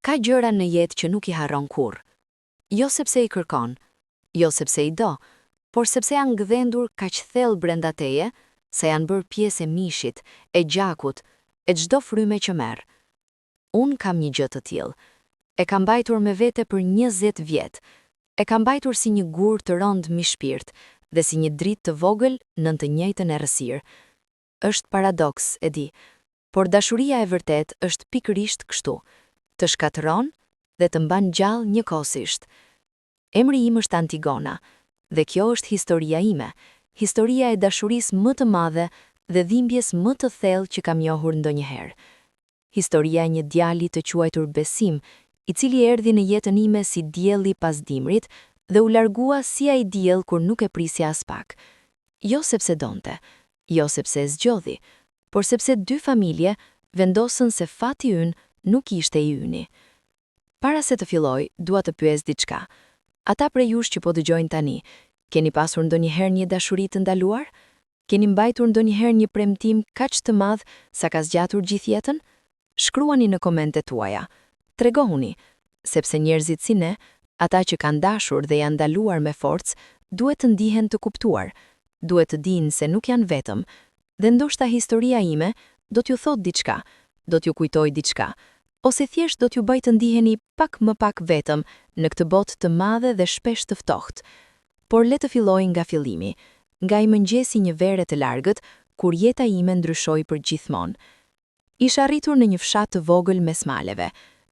Ka gjëra në jetë që nuk I harron kurrë. Jo sepse I kërkon, jo sepse I do, por sepse janë gdhendur kaq thellë brenda teje, se janë bërë pjesë e mishit, e gjakut, e çdo fryme që merr. Unë kam një gjë të tillë. E kam mbajtur me vete për 20 vjet. E kam mbajtur si një gur të rënd mi shpirt dhe si një dritë të vogël nën të njëjtën errësirë. Është paradoks, e di, por dashuria e vërtet është pikërisht kështu, të shkatëron dhe të mban gjallë njëkohësisht. Emri im është Antigona, dhe kjo është historia ime, historia e dashurisë më të madhe dhe dhimbjes më të thellë që kam njohur ndonjëherë. Historia e një djali të quajtur Besim, I cili erdhi në jetën ime si dielli pas dimrit dhe u largua si ai diell kur nuk e prisja as pak. Jo sepse donte, jo sepse zgjodhi, por sepse dy familje vendosën se fati ynë nuk ishte I yni. Para se të filloj, dua të pyes diçka. Ata prej jush që po dëgjojnë tani, keni pasur ndonjëherë një dashuri të ndaluar? Keni mbajtur ndonjëherë një premtim kaq të madh sa ka zgjatur gjithë jetën? Shkruani në komentet tuaja. Tregohuni, sepse njerëzit si ne, ata që kanë dashur dhe janë ndaluar me forcë, duhet të ndihen të kuptuar, duhet të dinë se nuk janë vetëm, dhe ndoshta historia ime do t'ju thot diçka, do t'ju kujtoj diçka, ose thjesht do t'ju bëj të ndiheni pak më pak vetëm në këtë botë të madhe dhe shpesh të ftohtë. Por le të filloj nga fillimi, nga I mëngjesi një vere të largët, kur jeta ime ndryshoi përgjithmonë. Isha arritur në një fshat të vogël mes maleve.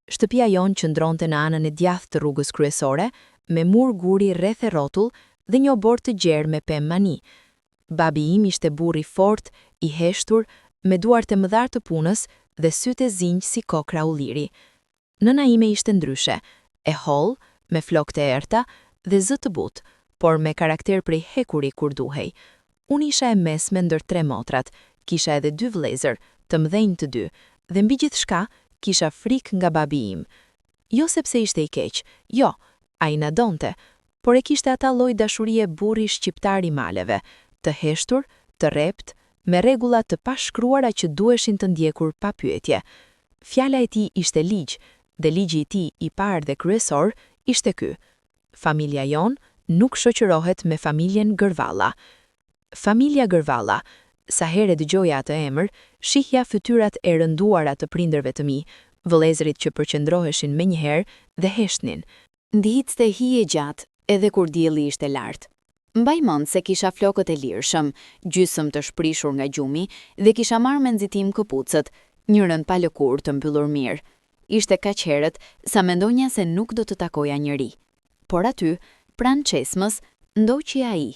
Shtëpia jonë qëndronte në anën e djathtë të rrugës kryesore, me mur guri rreth e rrotull dhe një obor të gjerë me pemë mani. Babi im ishte burr I fortë, I heshtur, me duart e mëdha të punës dhe sytë e zinj si kokra ulliri. Nëna ime ishte ndryshe, e hollë, me flokë të errta dhe zë të butë, por me karakter prej hekuri kur duhej. Unë isha e mesme ndër 3 motrat, kisha edhe 2 vëllezër, të mëdhenj të dy, dhe mbi gjithçka kisha frikë nga babi im. Jo sepse ishte I keq, jo, ai na donte, por e kishte ata lloj dashurie burri shqiptar I maleve, të heshtur, të rrept, me rregulla të pashkruara që duheshin të ndjekur pa pyetje. Fjala e tij ishte ligj, dhe ligji I tij I parë dhe kryesor ishte ky: familja jon nuk shoqërohet me familjen Gërvalla. Familja Gërvalla. Sa herë dëgjoja atë emër, shihja fytyrat e rënduara të prindërve të mi, vëllezërit që përqendroheshin menjëherë dhe heshnin. Ndihiste hije gjatë, edhe kur dielli ishte lart. Mbaj mend se kisha flokët e lirshëm, gjysmë të shprishur nga gjumi dhe kisha marrë me nxitim këpucët, njërin pa lëkurë të mbyllur mirë. Ishte kaq herët sa mendonja se nuk do të takoja njëri. Por aty, pranë çesmës, ndoqi ai,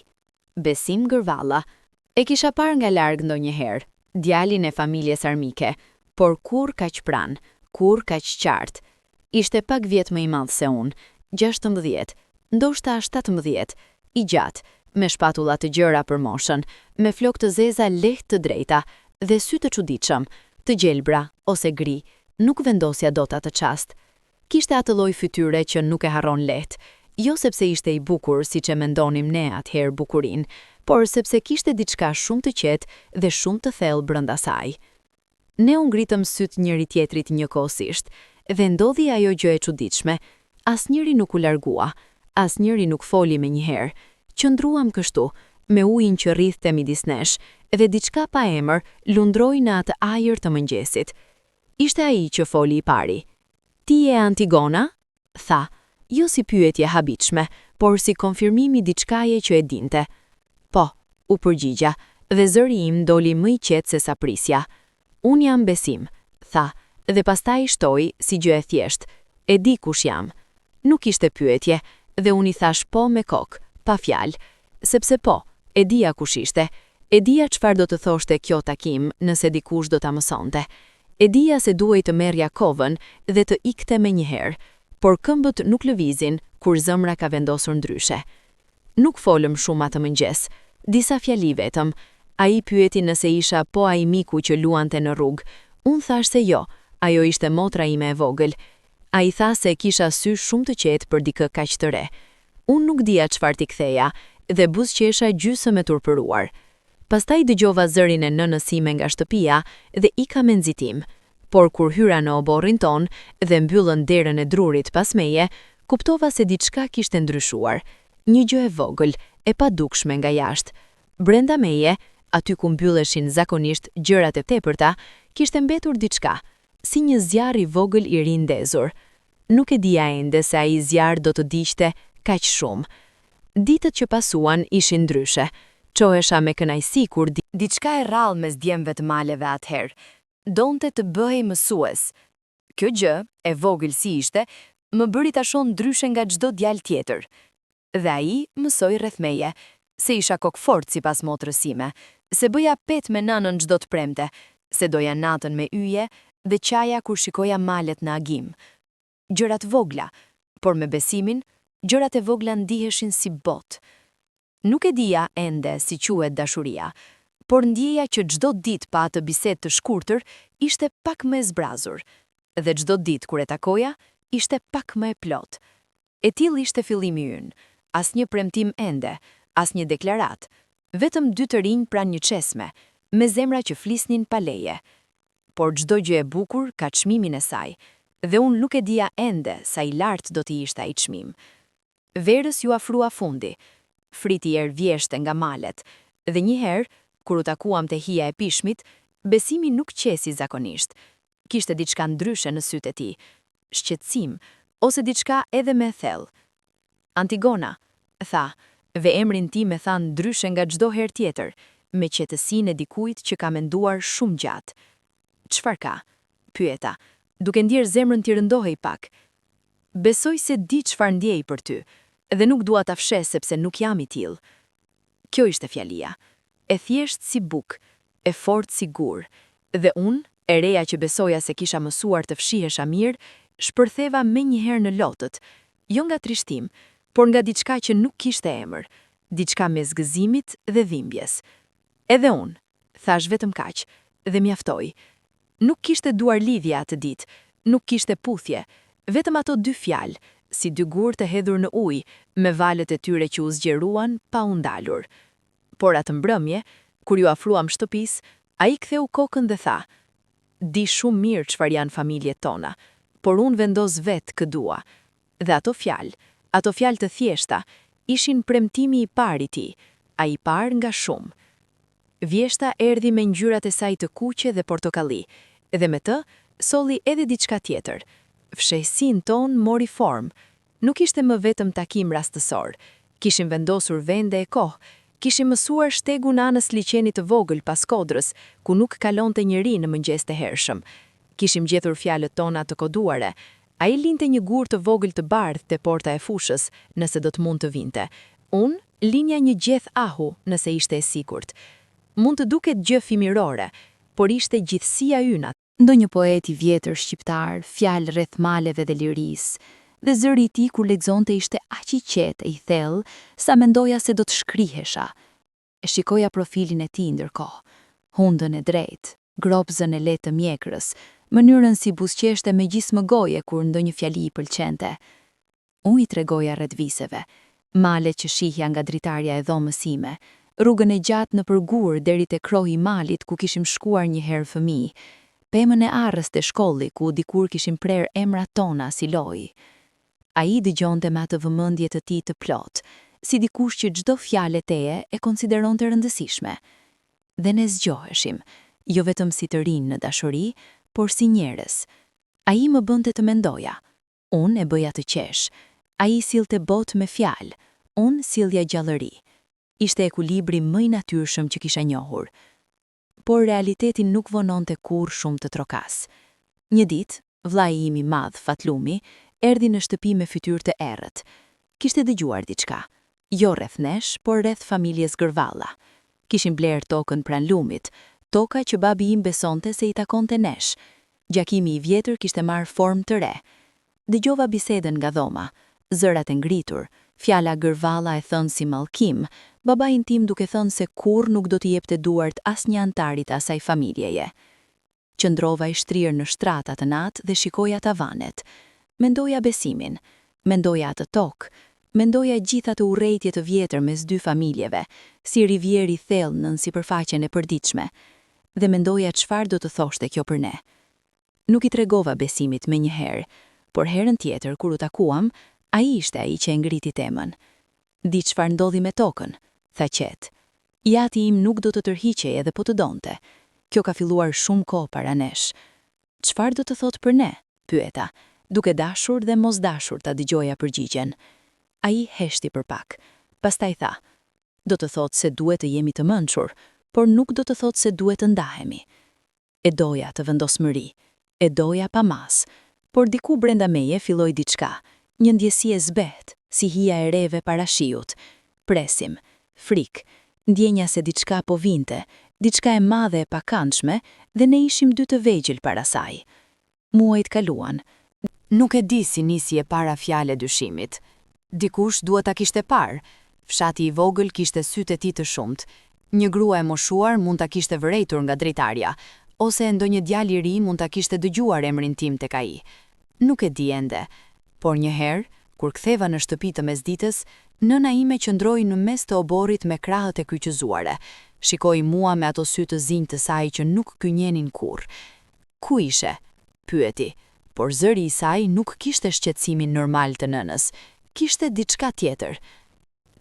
Besim Gërvalla. E kisha parë nga larg ndonjëherë, djalin e familjes armike, por kur kaq pranë, kur kaq qartë. Ishte pak vjet më I madh se unë, 16, ndoshta 17, I gjatë, me shpatulla të gjëra për moshën, me flokë të zeza lehtë të drejta dhe sy të çuditshëm, të gjelbra ose gri, nuk vendosja dot atë çast. Kishte atë lloj fytyre që nuk e harron lehtë, jo sepse ishte I bukur siç e mendonim ne atëherë bukurinë, por sepse kishte diçka shumë të qetë dhe shumë të thellë brenda saj. Ne u ngritëm syt njëri tjetrit njëkohësisht, dhe ndodhi ajo gjë e çuditshme. Asnjëri nuk u largua, asnjëri nuk foli menjëherë. Qëndruam kështu, me ujin që rrithte midis nesh, dhe diçka pa emër lundroi në atë ajër të mëngjesit. Ishte ai që foli I pari. Ti je Antigona? Tha, jo si pyetje habitshme, por si konfirmimi diçkaje që e dinte. Po, u përgjigja, dhe zëri im doli më I qetë se sa prisja. Unë jam Besim, tha, dhe pastaj shtoi si gjë e thjeshtë. E di kush jam. Nuk ishte pyetje, dhe unë I thash po me kokë, pa fjalë, sepse po, e dija kush ishte. E dija çfarë do të thoshte kjo takim nëse dikush do ta mësonte. E dija se duhej të merrja kovën dhe të ikte menjëherë, por këmbët nuk lëvizin kur zemra ka vendosur ndryshe. Nuk folëm shumë atë mëngjes, disa fjali vetëm. Ai pyeti nëse isha po ai miku që luante në rrugë. Unë thash se jo, ajo ishte motra ime e vogël. Ai tha se kisha sy shumë të qetë për dikë kaq të re. Unë nuk dija çfarë t'i ktheja dhe buzëqesha gjysmë e turpëruar. Pastaj dëgjova zërin e nënës sime nga shtëpia dhe ika me nxitim. por kur hyra në oborrin ton dhe mbyllën derën e drurit pas meje, kuptova se diçka kishte ndryshuar. Një gjë e vogël, e padukshme nga jashtë. Brenda meje, aty ku mbylleshin zakonisht gjërat e tepërta, kishte mbetur diçka, si një zjarr i vogël i rindezur. Nuk e dija ende se ai zjarr do të diqte kaq shumë. Ditët që pasuan ishin ndryshe. Qohesha me kënaqësi kur diçka e rrallë mes djemve të maleve atëherë. Donte të bëhej mësues. Kjo gjë, e vogël si ishte, më bëri ta shoh ndryshe nga çdo djalë tjetër. Dhe ai mësoi rreth meje, se isha kokfort sipas motrës sime, se bëja pet me nënën çdo të premte, se doja natën me yje dhe qaja kur shikoja malet në agim. Gjërat vogla, por me besimin, gjërat e vogla ndiheshin si botë. Nuk e dija ende si quhet dashuria, por ndjeja që çdo ditë pa atë bisedë të shkurtër ishte pak më e zbrazur, dhe çdo ditë kur e takoja, ishte pak më e plot. E tillë ishte fillimi ynë, asnjë premtim ende, asnjë deklarat, vetëm dy të rinj pranë një çesme, me zemra që flisnin pa leje. Por çdo gjë e bukur ka çmimin e saj, dhe unë nuk e dija ende sa i lartë do t'i ishte ai çmim. Verës ju afrua fundi, friti erë vjeshte nga malet, dhe njëherë, kur u takuam te hija e pishmit, besimi nuk qesi zakonisht. Kishte diçka ndryshe në sytë e tij, shqetësim, ose diçka edhe me thellë. Antigona, tha, dhe emrin tim e tha ndryshe nga çdo herë tjetër, me qetësinë e dikujt që ka menduar shumë gjatë. Çfarë ka? Pyeta, duke ndjer zemrën t'i rëndohej pak. Besoj se di çfarë ndjej për ty, dhe nuk dua ta fshes sepse nuk jam i tillë. Kjo ishte fjalia, e thjesht si buk, e fort si gur, dhe unë, e reja që besoja se kisha mësuar të fshihesha mirë, shpërtheva menjëherë në lotët, jo nga trishtim, por nga diçka që nuk kishte emër, diçka mes gëzimit dhe dhimbjes. Edhe unë, thash vetëm kaq, dhe mjaftoi. Nuk kishte duar lidhje atë ditë, nuk kishte puthje, vetëm ato dy fjalë, si dy gur të hedhur në ujë, me valët e tyre që u zgjeruan pa u ndalur. Por atë mbrëmje, kur ju afruam shtëpis, ai ktheu kokën dhe tha: "Di shumë mirë çfarë janë familjet tona, por unë vendos vetë kë dua." Dhe ato fjalë të thjeshta, ishin premtimi i parë i tij, ai i parë nga shumë. Vjeshta erdhi me ngjyrat e saj të kuqe dhe portokalli, dhe me të solli edhe diçka tjetër. Fshehësinë tonë mori formë. Nuk ishte më vetëm takim rastësor. Kishim vendosur vende e kohë, kishim mësuar shtegun anës liçenit të vogël pas kodrës, ku nuk kalonte njeri në mëngjes të hershëm. Kishim gjetur fjalët tona të koduare. Ai linte një gur të vogël të bardhë te porta e fushës, nëse do të mund të vinte. Unë linja një gjeth ahu, nëse ishte e sigurt. Mund të duket gjë fëmijërore, por ishte gjithësia ynë. Ndonjë poet i vjetër shqiptar, fjalë rreth maleve dhe lirisë, dhe zëri i tij kur lexonte ishte aq i qetë e i thellë sa mendoja se do të shkrihesha. E shikoja profilin e tij ndërkohë, hundën e drejtë, gropzën e lehtë të mjekrës, mënyrën si buzëqeshte me gjysmë goje kur ndonjë fjali i pëlqente. Unë i tregoja rreth viseve, malet që shihja nga dritarja e dhomës sime, rrugën e gjatë në përgur deri te krohi i malit ku kishim shkuar një herë fëmijë, pemën e arrës të shkolli ku dikur kishim prerë emrat tona si lojë. Ai dëgjonte me atë vëmendje të tij të plot, si dikush që çdo fjalë teje e konsideronte rëndësishme. Dhe ne zgjoheshim, jo vetëm si të rinë në dashuri, por si njerëz. Ai më bënte të mendoja, unë e bëja të qesh. Ai sillte botë me fjalë, unë sillja gjallëri. Ishte ekuilibri më i natyrshëm që kisha njohur. Por realiteti nuk vononte kurrë shumë të trokas. Një ditë, vllai im i madh, Fatlumi, erdhi në shtëpi me fytyrë të errët. Kishte dëgjuar diçka, jo rreth nesh, por rreth familjes Gërvalla. Kishim bler tokën pranë lumit, toka që babi im besonte se i takonte nesh. Gjakimi i vjetër kishte marrë formë të re. Dëgjova bisedën nga dhoma, zërat e ngritur, fjala Gërvalla e thënë si mallkim, babain tim duke thënë se kurrë nuk do t'i jepte duart asnjë antarit të asaj familjeje. Qëndrova i shtrirë në shtratë atë natë dhe shikoja tavanet. Mendoja besimin, mendoja atë tokë, mendoja gjitha të urrejtje të vjetër mes dy familjeve, si rivjeri thellë nën sipërfaqen e përditshme, dhe mendoja çfarë do të thoshte kjo për ne. Nuk i tregova Besimit me një herë, por herën tjetër kur u takuam, ai ishte ai që e ngriti temën. Di çfarë ndodhi me tokën, tha qetë. Jati im nuk do të tërhiqej edhe po të donte. Kjo ka filluar shumë kohë para nesh. Çfarë do të thotë për ne? Pyeta, duke dashur dhe mos dashur ta dëgjoja përgjigjen. Ai heshti për pak. Pastaj tha, do të thotë se duhet të jemi të mençur, por nuk do të thotë se duhet të ndahemi. E doja të vendosmëri, e doja pa mas, por diku brenda meje filloi diçka, një ndjesi e zbehtë, si hija e reve para shiut. Presim, frik, ndjenja se diçka po vinte, diçka e madhe e pakëndshme, dhe ne ishim dy të vegjël para saj. Muajt kaluan. Nuk e di si nisi e para fjale dyshimit. Dikush duhet ta kishte parë. Fshati i vogël kishte sytë e tij të shumt. Një grua e moshuar mund ta kishte vërejtur nga dritarja, ose ndonjë djalë i ri mund ta kishte dëgjuar emrin tim tek ai. Nuk e di ende, por një herë, kur ktheva në shtëpi të mesditës, nëna ime qëndroi në mes të oborrit me krahët e kyqëzuara. Shikoi mua me ato sy të zinj të saj që nuk kynjenin kurrë. Ku ishe? Pyeti, por zëri i saj nuk kishte shqetësimin normal të nënës, kishte diçka tjetër.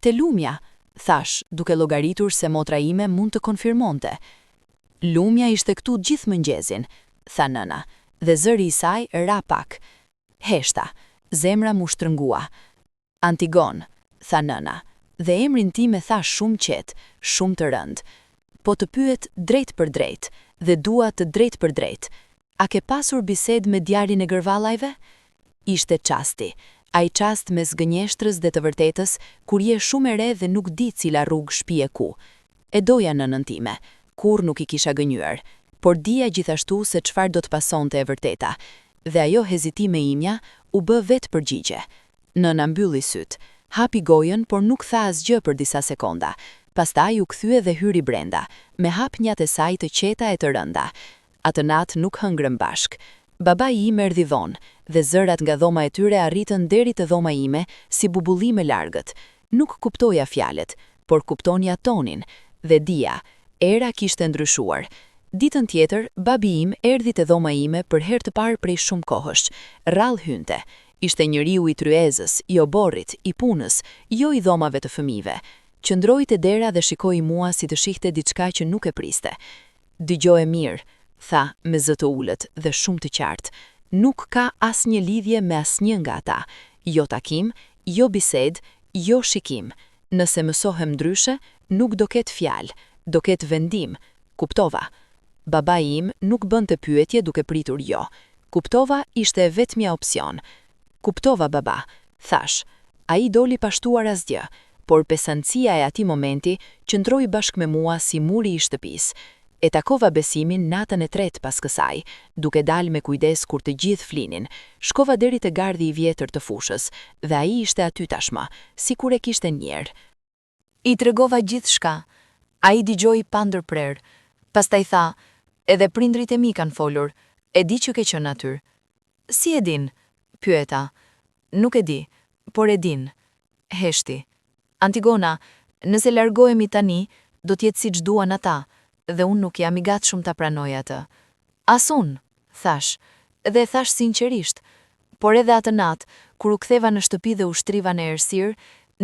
Te lumja, thash, duke llogaritur se motra ime mund të konfirmonte. Lumja ishte këtu gjithë mëngjezin, tha nëna, dhe zëri i saj ra pak. Heshta, zemra mu shtrëngua. Antigon, tha nëna, dhe emrin tim e tha shumë qetë, shumë të rënd. Po të pyet drejt për drejt, dhe dua të drejt për drejt. A ke pasur bised me djalin e gërvallajve? Ishte qasti, ai qast mes gënjeshtrës dhe të vërtetës, kur je shumë e re dhe nuk di cila rrugë shpije ku. E doja nënën time, kur nuk i kisha gënjur, por dija gjithashtu se çfarë do të pasonte e vërteta, dhe ajo hezitime imja u bë vetë përgjigje. Nëna mbylli syt, hapi gojën, por nuk tha asgjë për disa sekonda. Pastaj u kthye dhe hyri brenda, me hapnjat e saj të qeta e të rënda. Atë natë nuk hëngrëm bashk. Babai im erdhi vonë, dhe zërat nga dhoma e tyre arritën deri te dhoma ime si bubullime largët. Nuk kuptoja fjalet, por kuptonja tonin, dhe dia, era kishte ndryshuar. Ditën tjetër, babi im erdhi te dhoma ime për herë të parë prej shumë kohësh. Rrallë hynte. Ishte njeriu i tryezës, i oborrit, i punës, jo i dhomave të fëmijëve. Qëndroi te dera dhe shikoi mua si të shihte diçka që nuk e priste. Dëgjoje mirë, tha me zë të ulët dhe shumë të qartë. Nuk ka asnjë lidhje me asnjë nga ata. Jo takim, jo bised, jo shikim. Nëse mësohem ndryshe, nuk do ketë fjalë, do ketë vendim. Kuptova. Babai im nuk bënte pyetje duke pritur jo. Kuptova ishte vetmja opsion. Kuptova baba, thash. Ai doli pa shtuar asgjë, por pesancia e atij momenti qëndroi bashkë me mua si muri i shtëpisë. E takova Besimin natën e tretë pas kësaj, duke dalë me kujdes kur të gjithë flinin. Shkova deri te gardhi i vjetër të fushës, dhe ai ishte aty tashmë, sikur e kishte njerë. I tregova gjithçka. Ai dëgjoi pa ndërprer. Pastaj tha, edhe prindrit e mi kanë folur, e di që ke qenë aty. Si e din? Pyeta. Nuk e di, por e din. Heshti. Antigona, nëse largohemi tani, do t'jetë siç duan ata, dhe unë nuk jam i gatshëm ta pranoj atë. As unë, thash, dhe thash sinqerisht, por edhe atë natë, kur u ktheva në shtëpi dhe ushtriva në errësirë,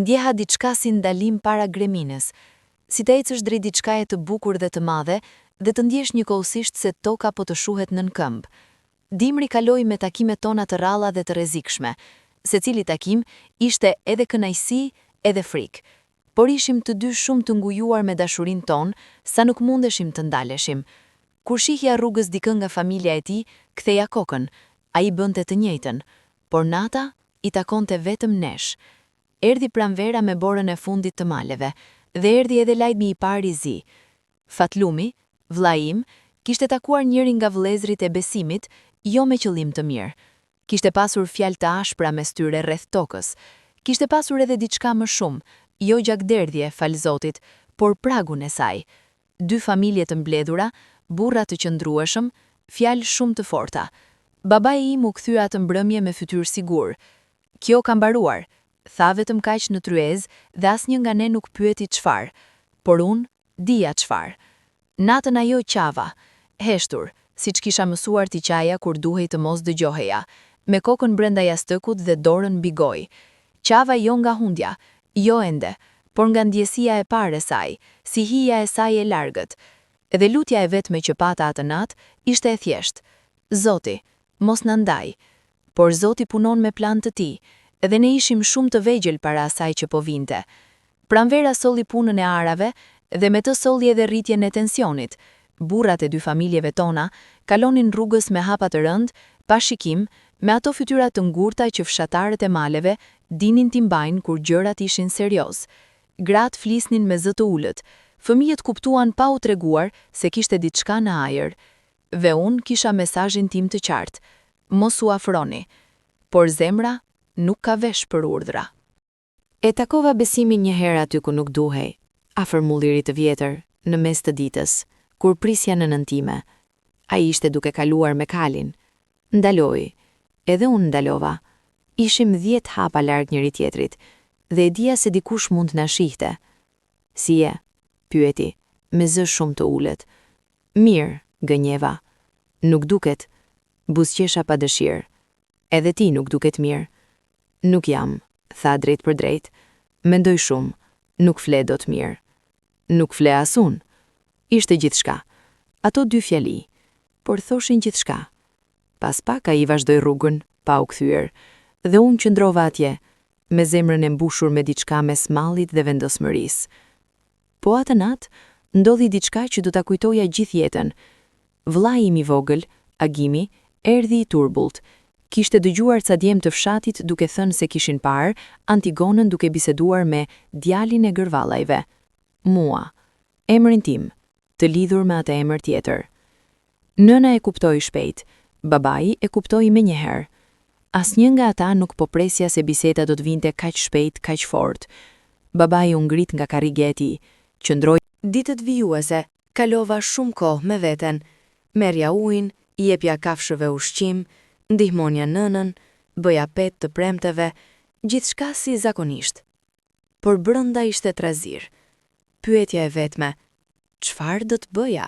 ndjeha diçka si ndalim para gremines, si të ecësh drejt diçkaje të bukur dhe të madhe, dhe të ndjesh njëkohësisht se toka po të shuhet nën këmbë. Dimri kaloi me takimet tona të rralla dhe të rrezikshme. Secili takim ishte edhe kënaqësi, edhe frikë. Por ishim të dy shumë të ngujuar me dashurinë tonë, sa nuk mundeshim të ndaleshim. Kur shihja rrugës dikën nga familja e tij, ktheja kokën. Ai bënte të njëjtën, por nata i takonte vetëm nesh. Erdhi pranvera me borën e fundit të maleve, dhe erdhi edhe lajmi i parë i zi. Fatlumi, vllai im, kishte takuar njërin nga vëllezërit e Besimit, jo me qëllim të mirë. Kishte pasur fjalë të ashpra mes tyre rreth tokës. Kishte pasur edhe diçka më shumë, jo gjakderdhje, falë Zotit, por pragun e saj. Dy familje të mbledhura, burra të qëndrueshëm, fjalë shumë të forta. Babai im u kthye atë mbrëmje me fytyrë sigur. Kjo ka mbaruar, tha vetëm kaq në tryezë dhe asnjë nga ne nuk pyeti çfarë, por unë dija çfarë. Natën ajo qava, heshtur, siç kisha mësuar t'i qaja kur duhej të mos dëgjoheja, me kokën brenda jastëkut dhe dorën mbi gojë. Qava jo nga hundja, jo ende, por nga ndjesia e parë e saj, si hija e saj e largët. Edhe lutja e vetme që pata atë natë ishte e thjeshtë. Zoti, mos na ndaj. Por Zoti punon me plan të tij, edhe ne ishim shumë të vegjël para asaj që po vinte. Pranvera solli punën e arave dhe me të solli edhe rritjen e tensionit. Burrat e dy familjeve tona kalonin rrugës me hapa të rënd, pa shikim, me ato fytyra të ngurta që fshatarët e maleve dinin t'i mbajnë kur gjërat ishin serioz. Gratë flisnin me zë të ulët, fëmijët kuptuan pa u treguar se kishte diçka në ajër. Dhe unë kisha mesazhin tim të qartë, mos u afroni, por zemra nuk ka vesh për urdhra. E takova Besimin një herë aty ku nuk duhej, afër mullirit të vjetër, në mes të ditës, kur prisja në nëntime. Ai ishte duke kaluar me kalin. Ndaloi, edhe unë ndalova. Ishim 10 hapa larg njëri tjetrit, dhe e dija se dikush mund na shihte. Si je? Pyeti, me zë shumë të ulët. Mirë, gënjeva. Nuk duket. Buzëqesha pa dëshirë. Edhe ti nuk duket mirë. Nuk jam, tha drejt për drejt. Mendoj shumë, nuk fle dot mirë. Nuk fle as unë. Ishte gjithçka. Ato 2 fjali, por thoshin gjithçka. Pas pak ai vazhdoi rrugën, pa u kthyer, dhe unë qëndrova atje, me zemrën e mbushur me diçka mes mallit dhe vendosmërisë. Po atë natë, ndodhi diçka që do ta kujtoja gjithë jetën. Vllai im I vogël, Agimi, erdhi I turbullt. Kishte dëgjuar ca djem të fshatit duke thënë se kishin parë Antigonën duke biseduar me djalin e gërvallajve. Mua, emrin tim, të lidhur me atë emër tjetër. Nëna e kuptoi shpejt, babai e kuptoi menjëherë. Asnjë nga ata nuk po presja se biseda do të vinte kaq shpejt, kaq fort. Babai u ngrit nga karrige e tij, qëndroi ditët vijuese, kalova shumë kohë me veten. Merja ujin, I jepja kafshëve ushqim, ndihmonja nënën, bëja pet të premteve, gjithçka si zakonisht. Por brenda ishte trazir. Pyetja e vetme, çfarë do të bëja?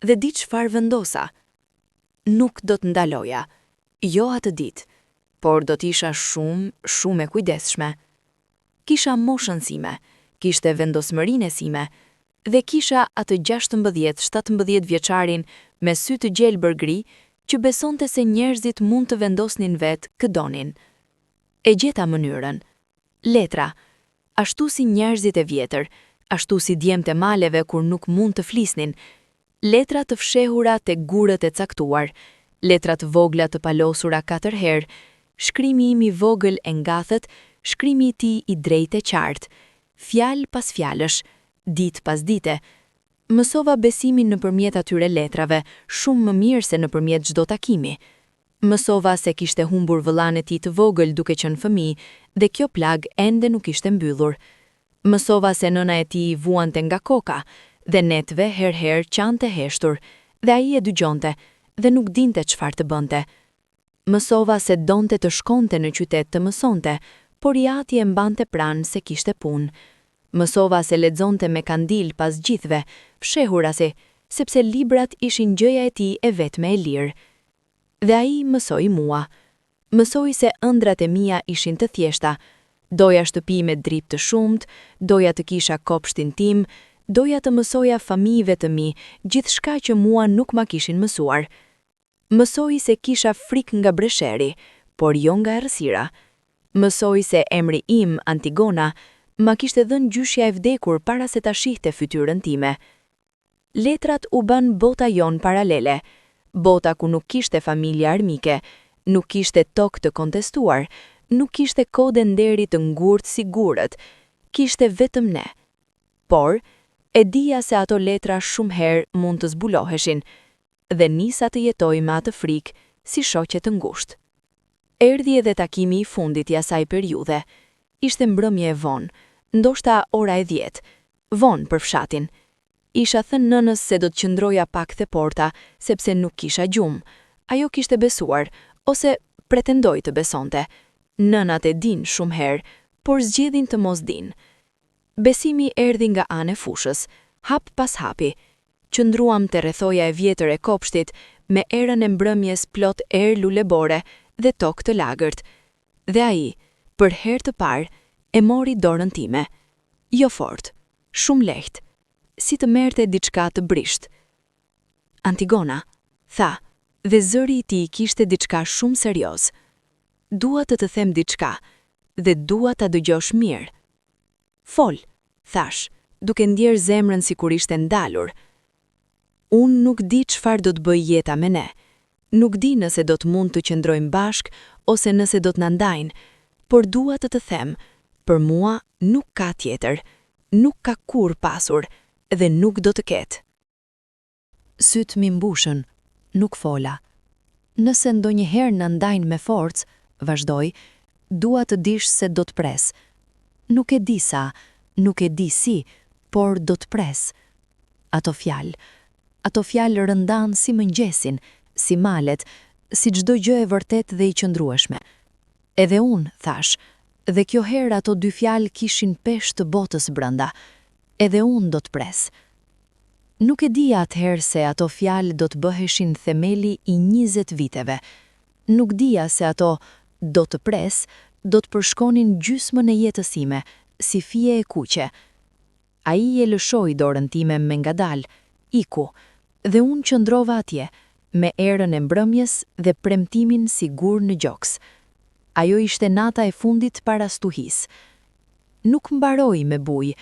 Dhe di çfarë vendosa. Nuk do të ndaloja, jo atë ditë, por do t'isha shumë e kujdesshme. Kisha moshën sime, kishte vendosmërinë sime, dhe kisha atë 16-17 vjeçarin me sy të gjelbër gri që besonte se njerëzit mund të vendosnin vetë kë donin. E gjeta mënyrën. Letra, ashtu si njerëzit e vjetër, ashtu si djemtë e maleve kur nuk mund të flisnin, letra të fshehura te gurët e caktuar, letra të vogla të palosura 4 herë, shkrimi im I vogël e ngathët, shkrimi I tij I drejtë e qartë, fjalë pas fjalësh, ditë pas dite. Mësova besimin nëpërmjet atyre letrave, shumë më mirë se nëpërmjet çdo takimi. Mësova se kishte humbur vëllain e tij të vogël duke qenë fëmijë, dhe kjo plag ende nuk ishte mbyllur. Mësova se nëna e tij vuante nga koka, dhe netve herë qante heshtur, dhe ai e dëgjonte, dhe nuk dinte çfarë të bënte. Mësova se donte të shkonte në qytet të mësonte, por I ati e mbante pranë se kishte punë. Mësova se lexonte me kandil pas gjithve, fshehurasi, sepse librat ishin gjëja e tij e vetme e lirë. Dhe ai mësoi mua. Mësoi se ëndrat e mia ishin të thjeshta. Doja shtëpi me drip të shumt, doja të kisha kopshtin tim, doja të mësoja famijëve të mi, gjithçka që mua nuk ma kishin mësuar. Mësoi se kisha frikë nga bresheri, por jo nga errësira. Mësoi se emri im, Antigona, ma kishte dhënë gjyshja e vdekur para se ta shihte fytyrën time. Letrat u bën bota jon paralele, bota ku nuk kishte familje armike, nuk kishte tokë të kontestuar, nuk kishte kode nderi të ngurtë si gurët, kishte vetëm ne. Por, e dija se ato letra shumë herë mund të zbuloheshin, dhe nisa të jetoj me atë frikë si shoqe të ngushtë. Erdhi edhe takimi I fundit I asaj periudhe. Ishte mbrëmje e vonë, ndoshta ora e 10, vonë për fshatin. Isha thënë nënës se do të qëndroja pak te porta, sepse nuk kisha gjumë. Ajo kishte besuar, ose pretendoi të besonte. Nënat e din shumë herë, por zgjedhin të mos din. Besimi erdhi nga anë e fushës, hap pas hapi. Qëndruam te rrethoja e vjetër e kopshtit, me erën e mbrëmjes plot erë lulebore dhe tokë të lagërt. Dhe ai, për herë të parë, e mori dorën time. Jo fort, shumë lehtë, si të merrte diçka të brisht. Antigona, tha, dhe zëri i tij kishte diçka shumë serioz. Dua të them diçka, dhe dua ta dëgjosh mirë. Fol, thash, duke ndjerë zemrën sikur ishte ndalur. Unë nuk di çfarë do të bëj jeta me ne. Nuk di nëse do të mund të qëndrojmë bashk ose nëse do të na ndajnë, por dua të them, për mua nuk ka tjetër, nuk ka kurrë pasur dhe nuk do të ketë. Syt mi mbushën, nuk fola. Nëse ndonjëherë na ndajnë me forcë, vazhdoi, dua të dish se do të pres. Nuk e di sa, nuk e di si, por do të pres. Ato fjalë rëndan si mëngjesin, si malet, si çdo gjë e vërtet dhe i qëndrueshme. Edhe unë, thash, dhe kjo herë ato dy fjalë kishin peshë të botës brenda. Edhe unë do të pres. Nuk e di atëherë se ato fjalë do të bëheshin themeli i 20 viteve. Nuk dija se ato do të pres, do të përshkonin gjysmën e jetës time, si fije e kuqe. Ai e lëshoi dorën time me ngadalë, iku, dhe unë qëndrova atje, me erën e mbrëmjes dhe premtimin si gur në gjoks. Ajo ishte nata e fundit para stuhis. Nuk mbaroi me bujë.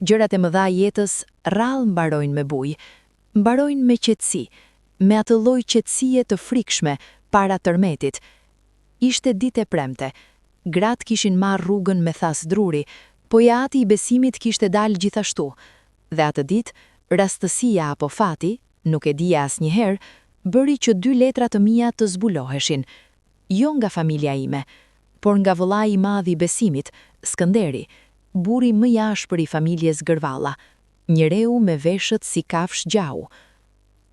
Gjërat e mëdha jetës rrallë mbarojnë me bujë, mbarojnë me qetësi, me atë lloj qetësie të frikshme para tërmetit. Ishte ditë e premte. Gratë kishin marrë rrugën me thas druri, po jati i besimit kishte dalë gjithashtu. Dhe atë ditë, rastësia apo fati, nuk e dija asnjëherë, bëri që 2 letra të mia të zbuloheshin. Jo nga familja ime, por nga vëllai i madh i besimit, Skënderi, burri më i ashpër i familjes Gërvalla, një reu me veshët si kafsh gjau.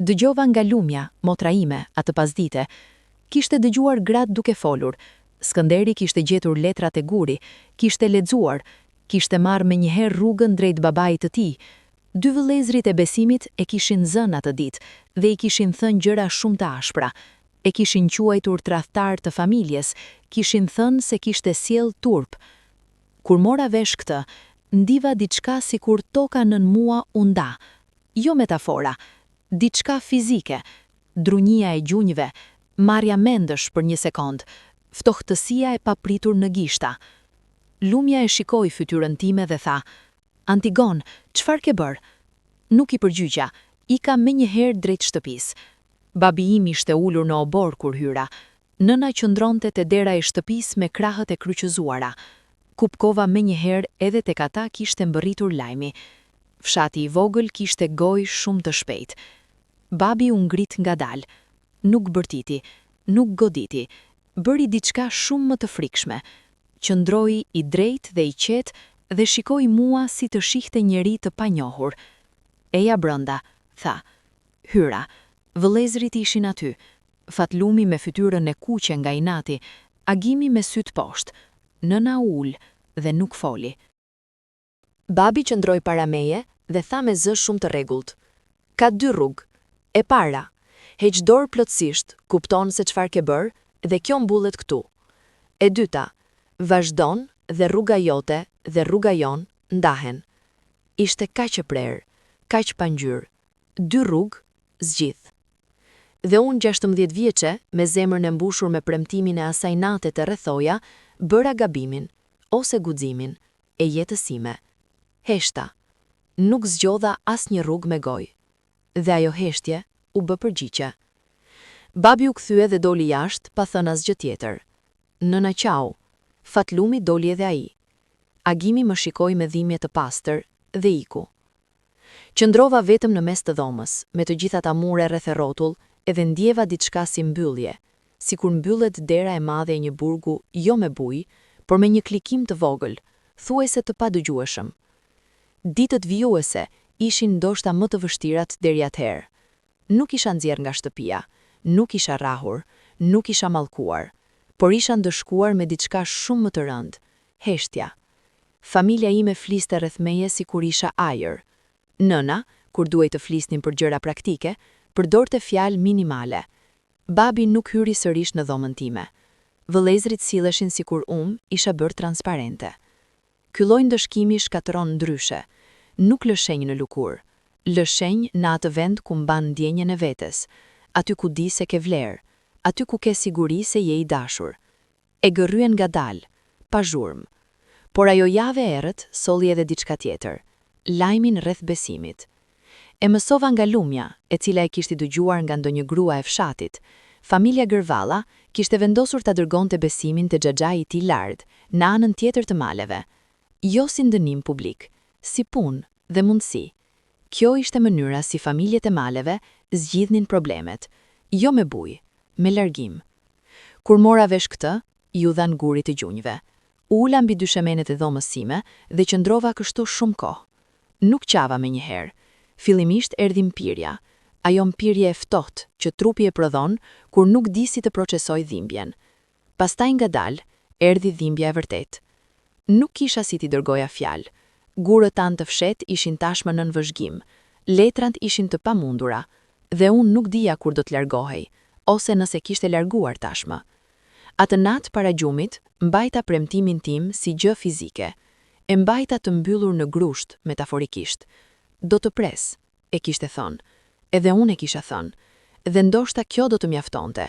Dëgjova nga Lumja, motra ime, atë pasdite. Kishte dëgjuar gratë duke folur. Skënderi kishte gjetur letrat e guri, kishte lexuar, kishte marrë menjëherë rrugën drejt babait të tij. 2 vëllezrit e besimit e kishin zënë atë ditë dhe i kishin thënë gjëra shumë të ashpra. E kishin quajtur tradhtar të familjes, kishin thënë se kishte sjell turp. Kur mora vesh këtë, ndiva diçka sikur toka nën mua u nda. Jo metafora, diçka fizike, drunjia e gjunjëve, marrja mendësh për një sekond, ftohtësia e papritur në gishta. Lumja e shikoi fytyrën time dhe tha: "Antigon, çfarë ke bër?" Nuk i përgjigja, ika menjëherë drejt shtëpisë. Babi im ishte ulur në obor kur hyra. Nëna qëndronte te dera e shtëpisë me krahët e kryqëzuara. Kupkova menjëherë edhe tek ata kishte mbërritur lajmi. Fshati i vogël kishte gojë shumë të shpejtë. Babi u ngrit ngadalë. Nuk bërtiti, nuk goditi, bëri diçka shumë më të frikshme. Qëndroi i drejtë dhe i qetë dhe shikoi mua si të shihte njeri të panjohur. "Eja brenda", tha. Hyra. Vëllezrit ishin aty. Fatlumi me fytyrën e kuqe nga inati, Agimi me syt poshtë. Nëna ul dhe nuk foli. Babi qëndroi para meje dhe tha me zë shumë të rregullt: "Ka 2 rrugë. E para, heq dorë plotësisht, kupton se çfarë ke bër dhe kjo mbullet këtu. E dyta, vazhdon dhe rruga jote dhe rruga jon ndahen." Ishte kaq e prerë, kaq pa ngjyrë. 2 rrugë, zgjidh. Dhe unë 16 vjeçe, me zemrën e mbushur me premtimin e asaj nate të rrethoja, bëra gabimin, ose guximin, e jetës sime. Heshta. Nuk zgjodha asnjë rrugë me gojë. Dhe ajo heshtje u bë përgjigje. Babi u kthye dhe doli jashtë, pa thënë asgjë tjetër. Nëna qau. Fatlumi doli edhe ai. Agimi më shikoi me dhimbje të pastër dhe iku. Qëndrova vetëm në mes të dhomës, me të gjitha ta mure rreth e rrotull, edhe ndjeva diçka si mbyllje, sikur mbyllet dera e madhe e një burgu jo me bujë, por me një klikim të vogël, thuajse të padëgjueshëm. Ditët vijuese ishin ndoshta më të vështirat deri atëherë. Nuk isha nxjerr nga shtëpia, nuk isha rrahur, nuk isha mallkuar, por isha ndëshkuar me diçka shumë më të rëndë, heshtja. Familja ime fliste rreth meje sikur isha ajër. Nëna, kur duhej të flisnin për gjëra praktike, përdorte fjalë minimale. Babi nuk hyri sërish në dhomën time. Vëllezrit silleshin sikur isha bërë transparente. Ky lloj ndëshkimi shkatëron ndryshe. Nuk lë shenjë në lukur. Lë shenjë në atë vend ku mban ndjenjen e vetes, aty ku di se ke vlerë, aty ku ke siguri se je i dashur. E gërryen ngadalë, pa zhurmë. Por ajo javë e errët solli edhe diçka tjetër, lajmin rreth besimit. E mësova nga lumja, e cila e kishte dëgjuar nga ndonjë grua e fshatit. Familja Gërvalla kishte vendosur ta dërgonte besimin te xhaxhai i tij lart, në anën tjetër të maleve. Jo si ndënim publik, si punë dhe mundësi. Kjo ishte mënyra si familjet e maleve zgjidhnin problemet, jo me bujë, me largim. Kur mora vesh këtë, ju dhan gurit të gjunjve. Ula mbi dyshemenet e dhomës sime dhe qëndrova kështu shumë kohë. Nuk qava me njëherë. Fillimisht erdhi mpirja, ajo mpirje e ftohtë që trupi e prodhon kur nuk di si të procesoj dhimbjen. Pastaj ngadalë erdhi dhimbja e vërtet. Nuk kisha si t'i dërgoja fjalë. Gurët tanë të fshet ishin tashmë nën vëzhgim, letrat ishin të pamundura, dhe unë nuk dija kur do të largohej, ose nëse kishte larguar tashmë. Atë natë para gjumit, mbajta premtimin tim si gjë fizike. E mbajta të mbyllur në grusht, metaforikisht. Do të pres, e kishte thonë, edhe unë e kisha thënë, dhe ndoshta kjo do të mjaftonte.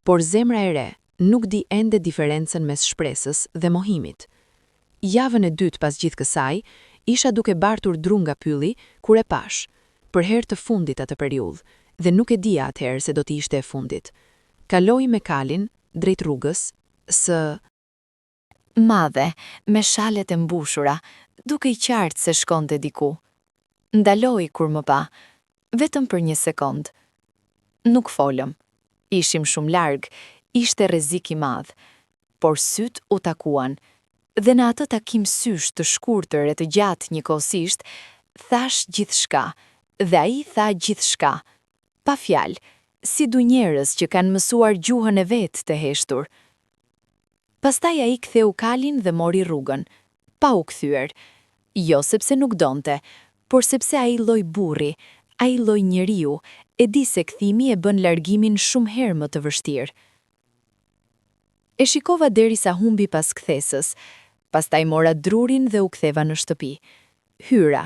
Por zemra e re nuk di ende diferencën mes shpresës dhe mohimit. Javën e dytë pas gjithë kësaj, isha duke bartur dru nga pylli kur e pash, për herë të fundit atë periudhë, dhe nuk e dija atëherë se do të ishte e fundit. Kaloi me kalin drejt rrugës së madhe, me shalet e mbushura, duke i qartë se shkonte diku. Ndaloi kur më pa, vetëm për një sekond. Nuk folëm. Ishim shumë larg, ishte rrezik i madh, por syt u takuan. Dhe në atë takim sysh të shkurtër e të gjatë njëkohësisht, thash gjithçka, dhe ai tha gjithçka. Pa fjalë, si du njerëz që kanë mësuar gjuhën e vet të heshtur. Pastaj ai ktheu kalin dhe mori rrugën, pa u kthyer. Jo sepse nuk donte, por sepse ai lloj burri, ai lloj njeriu, e di se kthimi e bën largimin shumë herë më të vështirë. E shikova derisa humbi pas kthesës. Pastaj mora drurin dhe u ktheva në shtëpi. Hyra,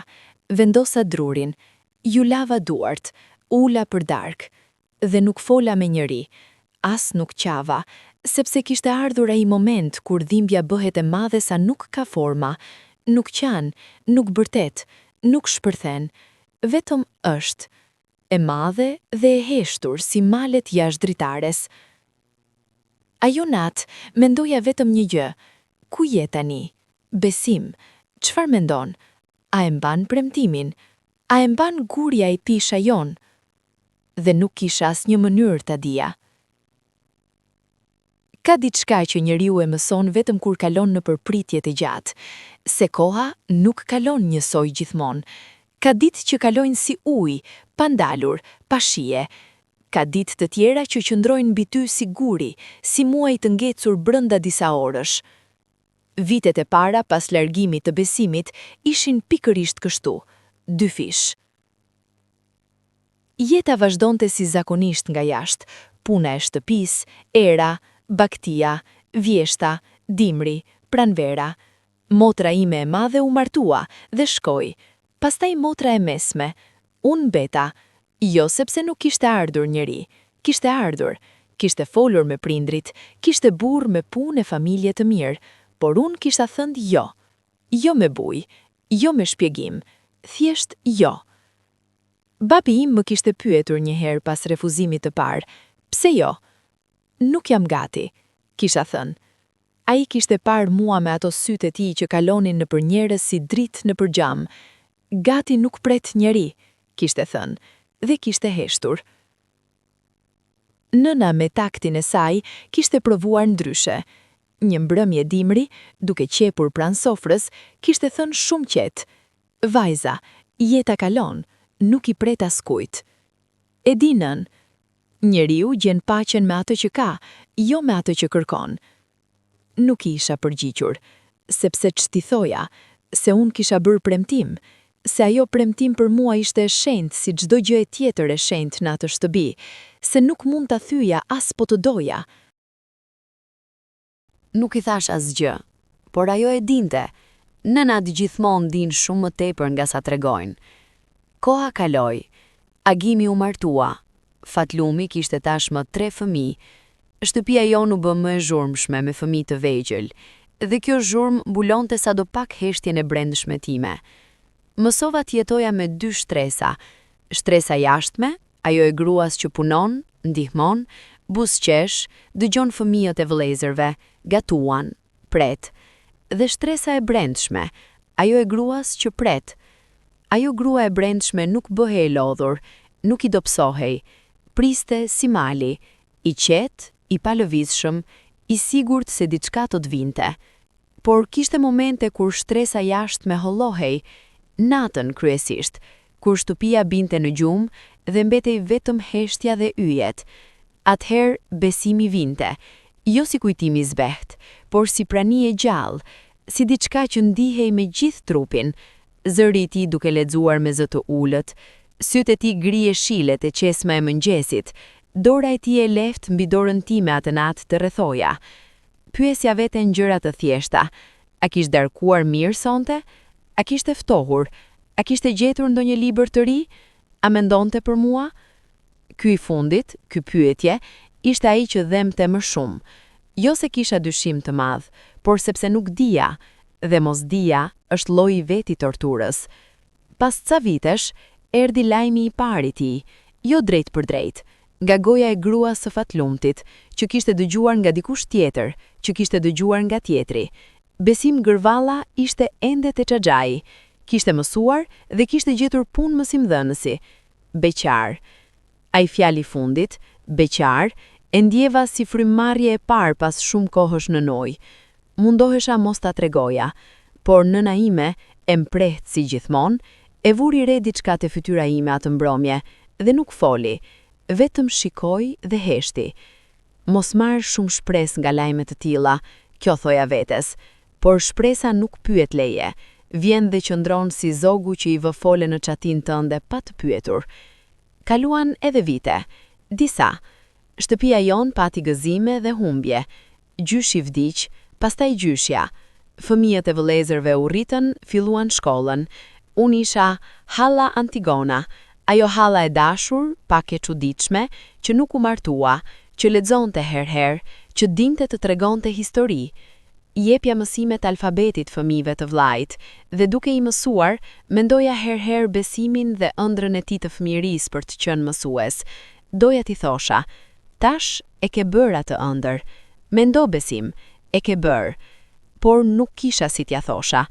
vendosa drurin, ju lava duart, ula për darkë, dhe nuk fola me njëri, as nuk qava, sepse kishte ardhur ai moment kur dhimbja bëhet e madhe sa nuk ka forma, nuk qan, nuk bërtet, nuk shpërthen, vetëm është, e madhe dhe e heshtur si malet jashtë dritares. Ajo natë mendoja vetëm një gjë. Ku je tani? Besim. Çfarë mendon? A e mban premtimin? A e mban gurja i tij shajon? Dhe nuk kisha asnjë mënyrë ta dija. Ka diçka që njeriu e mëson vetëm kur kalon në përpritje të gjatë, se koha nuk kalon njësoj gjithmonë. Ka ditë që kalojnë si ujë, pa ndalur, pa shije. Ka ditë të tjera që qëndrojnë mbi ty si guri, si muaj të ngecur brenda disa orësh. Vitet e para pas largimit të besimit ishin pikërisht kështu, dy fish. Jeta vazhdonte si zakonisht nga jashtë, puna e shtëpisë, era, baktia, vjeshta, dimri, pranvera. Motra ime e madhe u martua dhe shkoi, pastaj motra e mesme, unë beta, jo sepse nuk kishte ardhur njeri, kishte ardhur, kishte folur me prindrit, kishte burr me punë e familje të mirë, por unë kisha thënë jo. Jo me bujë, jo me shpjegim, thjesht jo. Babi im më kishte pyetur një herë pas refuzimit të parë, pse jo? Nuk jam gati, kisha thënë. Ai kishte parë mua me ato sytë e tij që kalonin nëpër njerëz si dritë nëpër xham. Gati nuk pret njeri, kishte thënë, dhe kishte heshtur. Nëna me taktin e saj kishte provuar ndryshe. Një mbrëmje dimri, duke qepur pranë sofrës, kishte thënë shumë qetë. Vajza, jeta kalon, nuk i pret askujt. E di nën, njeriu gjen paqen me atë që ka, jo me atë që kërkon. Nuk isha përgjigjur, sepse ç'ti thoja, se unë kisha bërë premtim, se ajo premtim për mua ishte e shenjtë si çdo gjë e tjetër e shenjtë në atë shtëpi, se nuk mund ta thyja as po të doja. Nuk i thash asgjë, por ajo e dinte. Nënat gjithmonë din shumë më tepër nga sa tregojnë. Koha kaloi. Agimi u martua. Fatlumi kishte tashmë 3 fëmijë. Shtëpia jonë u bë më e zhurmshme me fëmijë të vegjël, dhe kjo zhurmë mbulonte sadopak heshtjen e brendshme time. Mësova të jetoja me 2 shtresa. Shtresa jashtme, ajo e gruas që punon, ndihmon, buzëqesh, dëgjon fëmijët e vëllezërve, gatuan, pret. Dhe shtresa e brendshme, ajo e gruas që pret. Ajo grua e brendshme nuk bëhej e lodhur, nuk i dobësohej, priste si mali, i qetë, i palëvizshëm, i sigurt se diçka do të vinte. Por kishte momente kur shtresa jashtme hollohej, natën kryesisht, kur shtëpia binte në gjumë dhe mbetej vetëm heshtja dhe yjet. Atëherë besimi vinte, jo si kujtimi i zbeht, por si prani e gjallë, si diçka që ndihej me gjithë trupin. Zëri i tij duke lexuar me zë të ulët, sytë e tij grije shilet e qesma e mëngjesit, dora e tij e lehtë mbi dorën time atë natë të rrethoja. Pyesja veten gjëra të thjeshta. A kishte darkuar mirë sonte? A kishte ftohur? A kishte gjetur ndonjë libër të ri? A mendonte për mua? Ky i fundit, ky pyetje, ishte ai që dhemte më shumë. Jo se kisha dyshim të madh, por sepse nuk dija, dhe mos dija është lloji i vet i torturës. Pas ca vitesh, erdhi lajmi i parë i tij, jo drejt për drejt, nga goja e gruas së fatlumtit, që kishte dëgjuar nga dikush tjetër, që kishte dëgjuar nga tjetri. Besim Gërvalla ishte ende te Xhaxhai, kishte mësuar dhe kishte gjetur punë mësimdhënësi. Beqar. Ai fjali i fundit, beqar, e ndjeva si frymëmarrje e parë pas shumë kohësh në noj. Mundohesha mos ta tregoja, por nëna ime, e mprehtë si gjithmonë, e vuri re diçka te fytyra ime atë mbrëmje dhe nuk foli, vetëm shikoi dhe heshti. Mos marr shumë shpresë nga lajme të tilla, kjo thoja vetes, por shpresa nuk pyet leje, vjen dhe qëndron si zogu që i vë fole në çatin tënde pa të pyetur. Kaluan edhe vite, disa. Shtëpia jon pati gëzime dhe humbje. Gjyshi vdiq, pastaj gjyshja. Fëmijët e vëllezërve u rritën, filluan shkollën. Unë isha halla Antigona, ajo halla e dashur, pak e çuditshme, që nuk u martua, që lexonte herher, që dinte të tregonte histori. I jepja mësimet alfabetit fëmijëve të vllajt, dhe duke i mësuar, mendoja herher besimin dhe ëndrrën e tij të fëmijërisë për të qenë mësues. Doja t'i thosha, tash e ke bërë atë ëndër. Mendo Besim, e ke bërë. Por nuk kisha si t'ja thosha.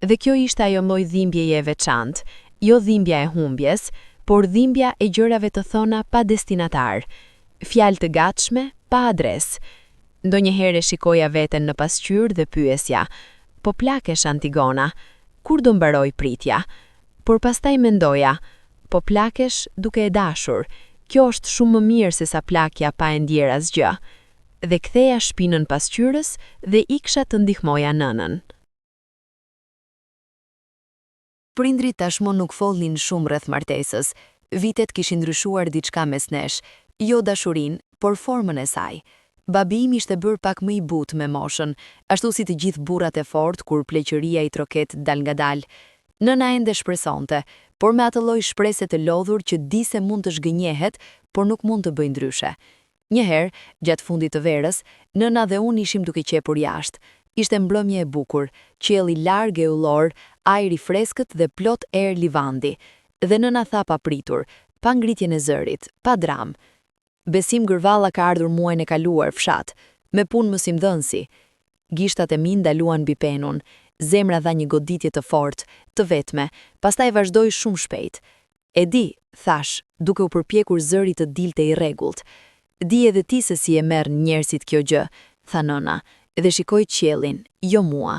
Dhe kjo ishte ajo lloj dhimbjeje e veçantë, jo dhimbja e humbjes, por dhimbja e gjërave të thona pa destinatar. Fjalë të gatshme, pa adres. Ndonjëherë shikoja veten në pasqyrë dhe pyesja, po plakesh Antigona, kur do mbaroj pritja? Por pastaj mendoja, po plakesh duke e dashur, kjo është shumë më mirë se sa plakja pa e ndjer asgjë. Dhe ktheja shpinën pasqyrës dhe iksha të ndihmoja nënën. Prindrit tashmë nuk folnin shumë rreth martesës. Vitet kishin ndryshuar diçka mes nesh, jo dashurinë, por formën e saj. Babi im ishte bërë pak më i butë me moshën, ashtu si të gjithë burrat e fortë kur pleqëria i troket dal nga dal. Nëna ende shpresonte, por me atë lloj shprese të lodhur që di se mund të zhgënjehet, por nuk mund të bëjë ndryshe. Njëherë, gjatë fundit të verës, nëna dhe unë ishim duke qepur jashtë. Ishte mbrëmje e bukur, qielli larg e ullor, ajri freskët dhe plot erë livandi. Dhe nëna tha pa pritur, pa ngritjen e zërit, pa dram. Besim Gërvalla ka ardhur muajin e kaluar fshat, me punë mësimdhënësi. Gishtat e mi ndaluan mbi penun, zemra dha një goditje të fortë, të vetme, pastaj vazhdoi shumë shpejt. E di, thash, duke u përpjekur zëri të dilte i rregullt. Di edhe ti se si e merr njerëzit kjo gjë, tha nëna, dhe shikoi qiellin, jo mua.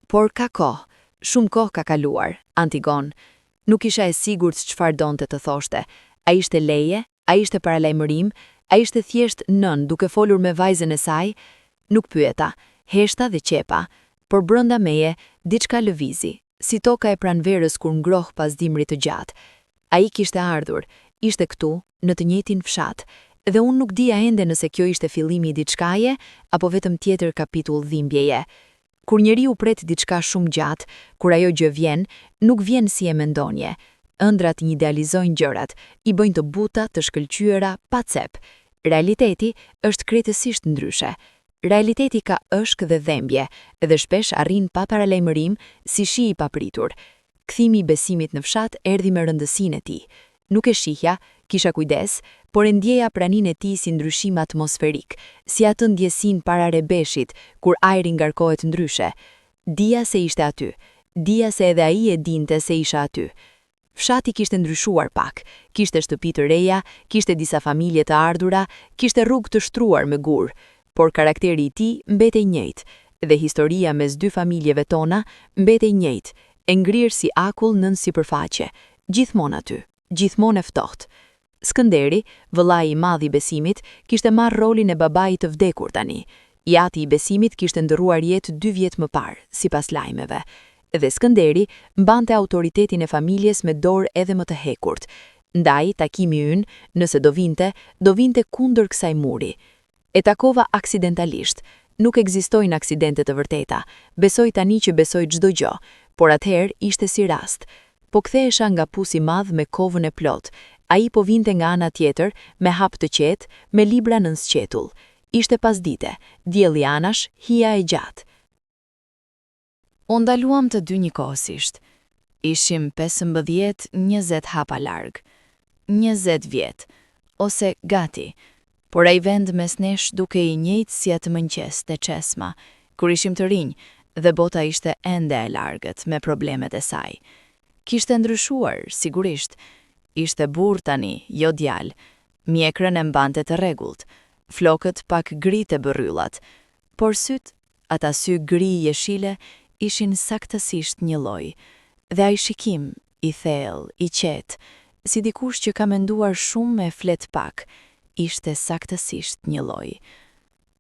Por ka kohë, shumë kohë ka kaluar, Antigon. Nuk isha e sigurt çfarë donte të thoshte. A ishte leje? A ishte paralajmërim? A ishte thjesht nën duke folur me vajzën e saj? Nuk pyeta, heshta dhe qepa, por brenda meje diçka lëvizi, si toka e pranverës kur ngroh pas dimrit të gjatë. Ai kishte ardhur, ishte këtu, në të njëjtin fshat, dhe unë nuk dija ende nëse kjo ishte fillimi i diçkaje apo vetëm tjetër kapitull dhimbjeje. Kur njeriu pret diçka shumë gjatë, kur ajo gjë vjen, nuk vjen si e mendonje. Ëndrat një idealizojnë gjërat, i bëjnë të buta, të shkëlqyera, pa cep. Realiteti është krejtësisht ndryshe. Realiteti ka ëshk dhe dhembje, dhe shpesh arrin pa paralajmërim si shi i papritur. Kthimi i besimit në fshat erdhi me rëndësinë e tij. Nuk e shihja, kisha kujdes, por e ndjeja praninë e tij si ndryshim atmosferik, si atë ndjesin para rebeshit, kur ajri ngarkohet ndryshe. Dija se ishte aty, dija se edhe ai e dinte se isha aty. Fshati kishte ndryshuar pak, kishte shtëpi të reja, kishte disa familje të ardhura, kishte rrugë të shtruar me gur, por karakteri i tij mbetej njëjtë, dhe historia mes dy familjeve tona mbetej njëjtë, e ngrirë si akull nën sipërfaqe, gjithmonë aty, gjithmonë e ftohtë. Skënderi, vëllai i madh i Besimit, kishte marrë rolin e babait të vdekur tani. Jati i Besimit kishte ndërruar jetë 2 vjet më parë, sipas lajmeve. Dhe Skënderi mbante autoritetin e familjes me dorë edhe më të hekurt. Ndaj, takimi ynë, nëse do vinte kundër kësaj muri. E takova aksidentalisht. Nuk ekzistojnë aksidente të vërteta. Besoj tani që besoj çdo gjë, por atëherë ishte si rast. Po kthehesha nga pusi madh me kovën e plot. Ai po vinte nga ana tjetër, me hap të qetë, me libra nën sqetull. Ishte pasdite, dielli anash, hija e gjatë. U ndaluam të dy njëkohësisht. Ishim 15-20 hapa larg. 20 vjet, ose gati, por ai vend mes nesh duke i njëjtë si atë mëngjes te Çesma, kur ishim të rinj, dhe bota ishte ende e largët me problemet e saj. Kishte ndryshuar, sigurisht. Ishte burr tani, jo djalë. Mjekrën e mbante të rregullt. Flokët pak gri të bërryllat, por syt, ata sy gri jeshile, ishin saktësisht një lloj. Dhe ai shikim, i thellë, i qetë, si dikush që ka menduar shumë e flet pak, ishte saktësisht një lloj.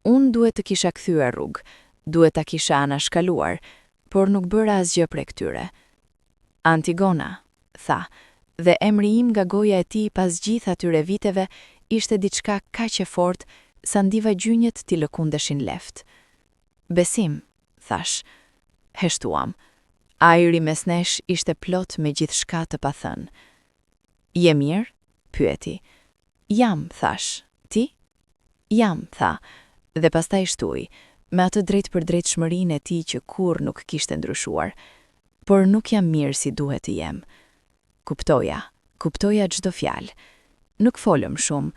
Unë duhet të kisha kthyer rrugë, duhet ta kisha anashkaluar, por nuk bëra asgjë prej këtyre. Antigona, tha, dhe emri im nga goja e tij pas gjithë atyre viteve ishte diçka kaq e fortë sa ndiva gjynjet t'i lëkundeshin left. Besim, thash. Heshtuam. Ajri mes nesh ishte plot me gjithçka të pathënë. Je mirë? Pyeti. Jam, thash. Ti? Jam, tha, dhe pastaj shtui, me atë drejt për drejtshmërinë e tij që kurrë nuk kishte ndryshuar. Por nuk jam mirë si duhet të jem. Kuptoja çdo fjalë. Nuk folëm shumë,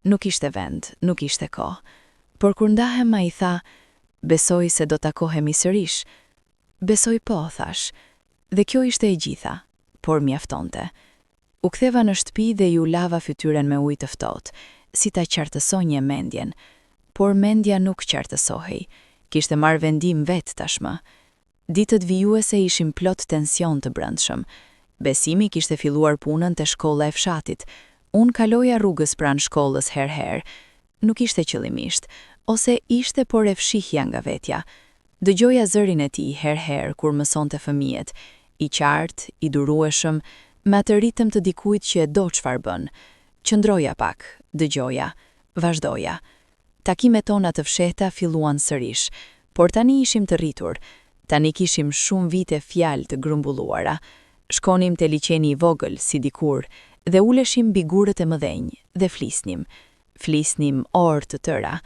nuk ishte vend, nuk ishte kohë. Por kur ndahem ai tha, besoj se do takohemi sërish. Besoj po, thash. Dhe kjo ishte e gjitha, por mjaftonte. U ktheva në shtëpi dhe ju lava fytyren me ujë të ftohtë, si ta qartësonje mendjen. Por mendja nuk qartësohej. Kishte marrë vendim vet tashmë. Ditët vijuese ishin plot tension të brendshëm. Besimi kishte filluar punën te shkolla e fshatit. Unë kaloja rrugës pranë shkollës herë. Nuk ishte qëllimisht, ose ishte por e fshihja nga vetja. Dëgjoja zërin e tij herë kur mësonte fëmijët, i qartë, i durueshëm, me atë ritëm të dikujt që e do çfarë bën. Qëndroja pak, dëgjoja, vazhdoja. Takimet tona të fshehta filluan sërish, por tani ishim të rritur. Tani kishim shumë vite fjalë të grumbulluara. Shkonim te liçeni i vogël, si dikur, dhe uleshim mbi gurët e mëdhenj, dhe flisnim. Flisnim orë të tëra.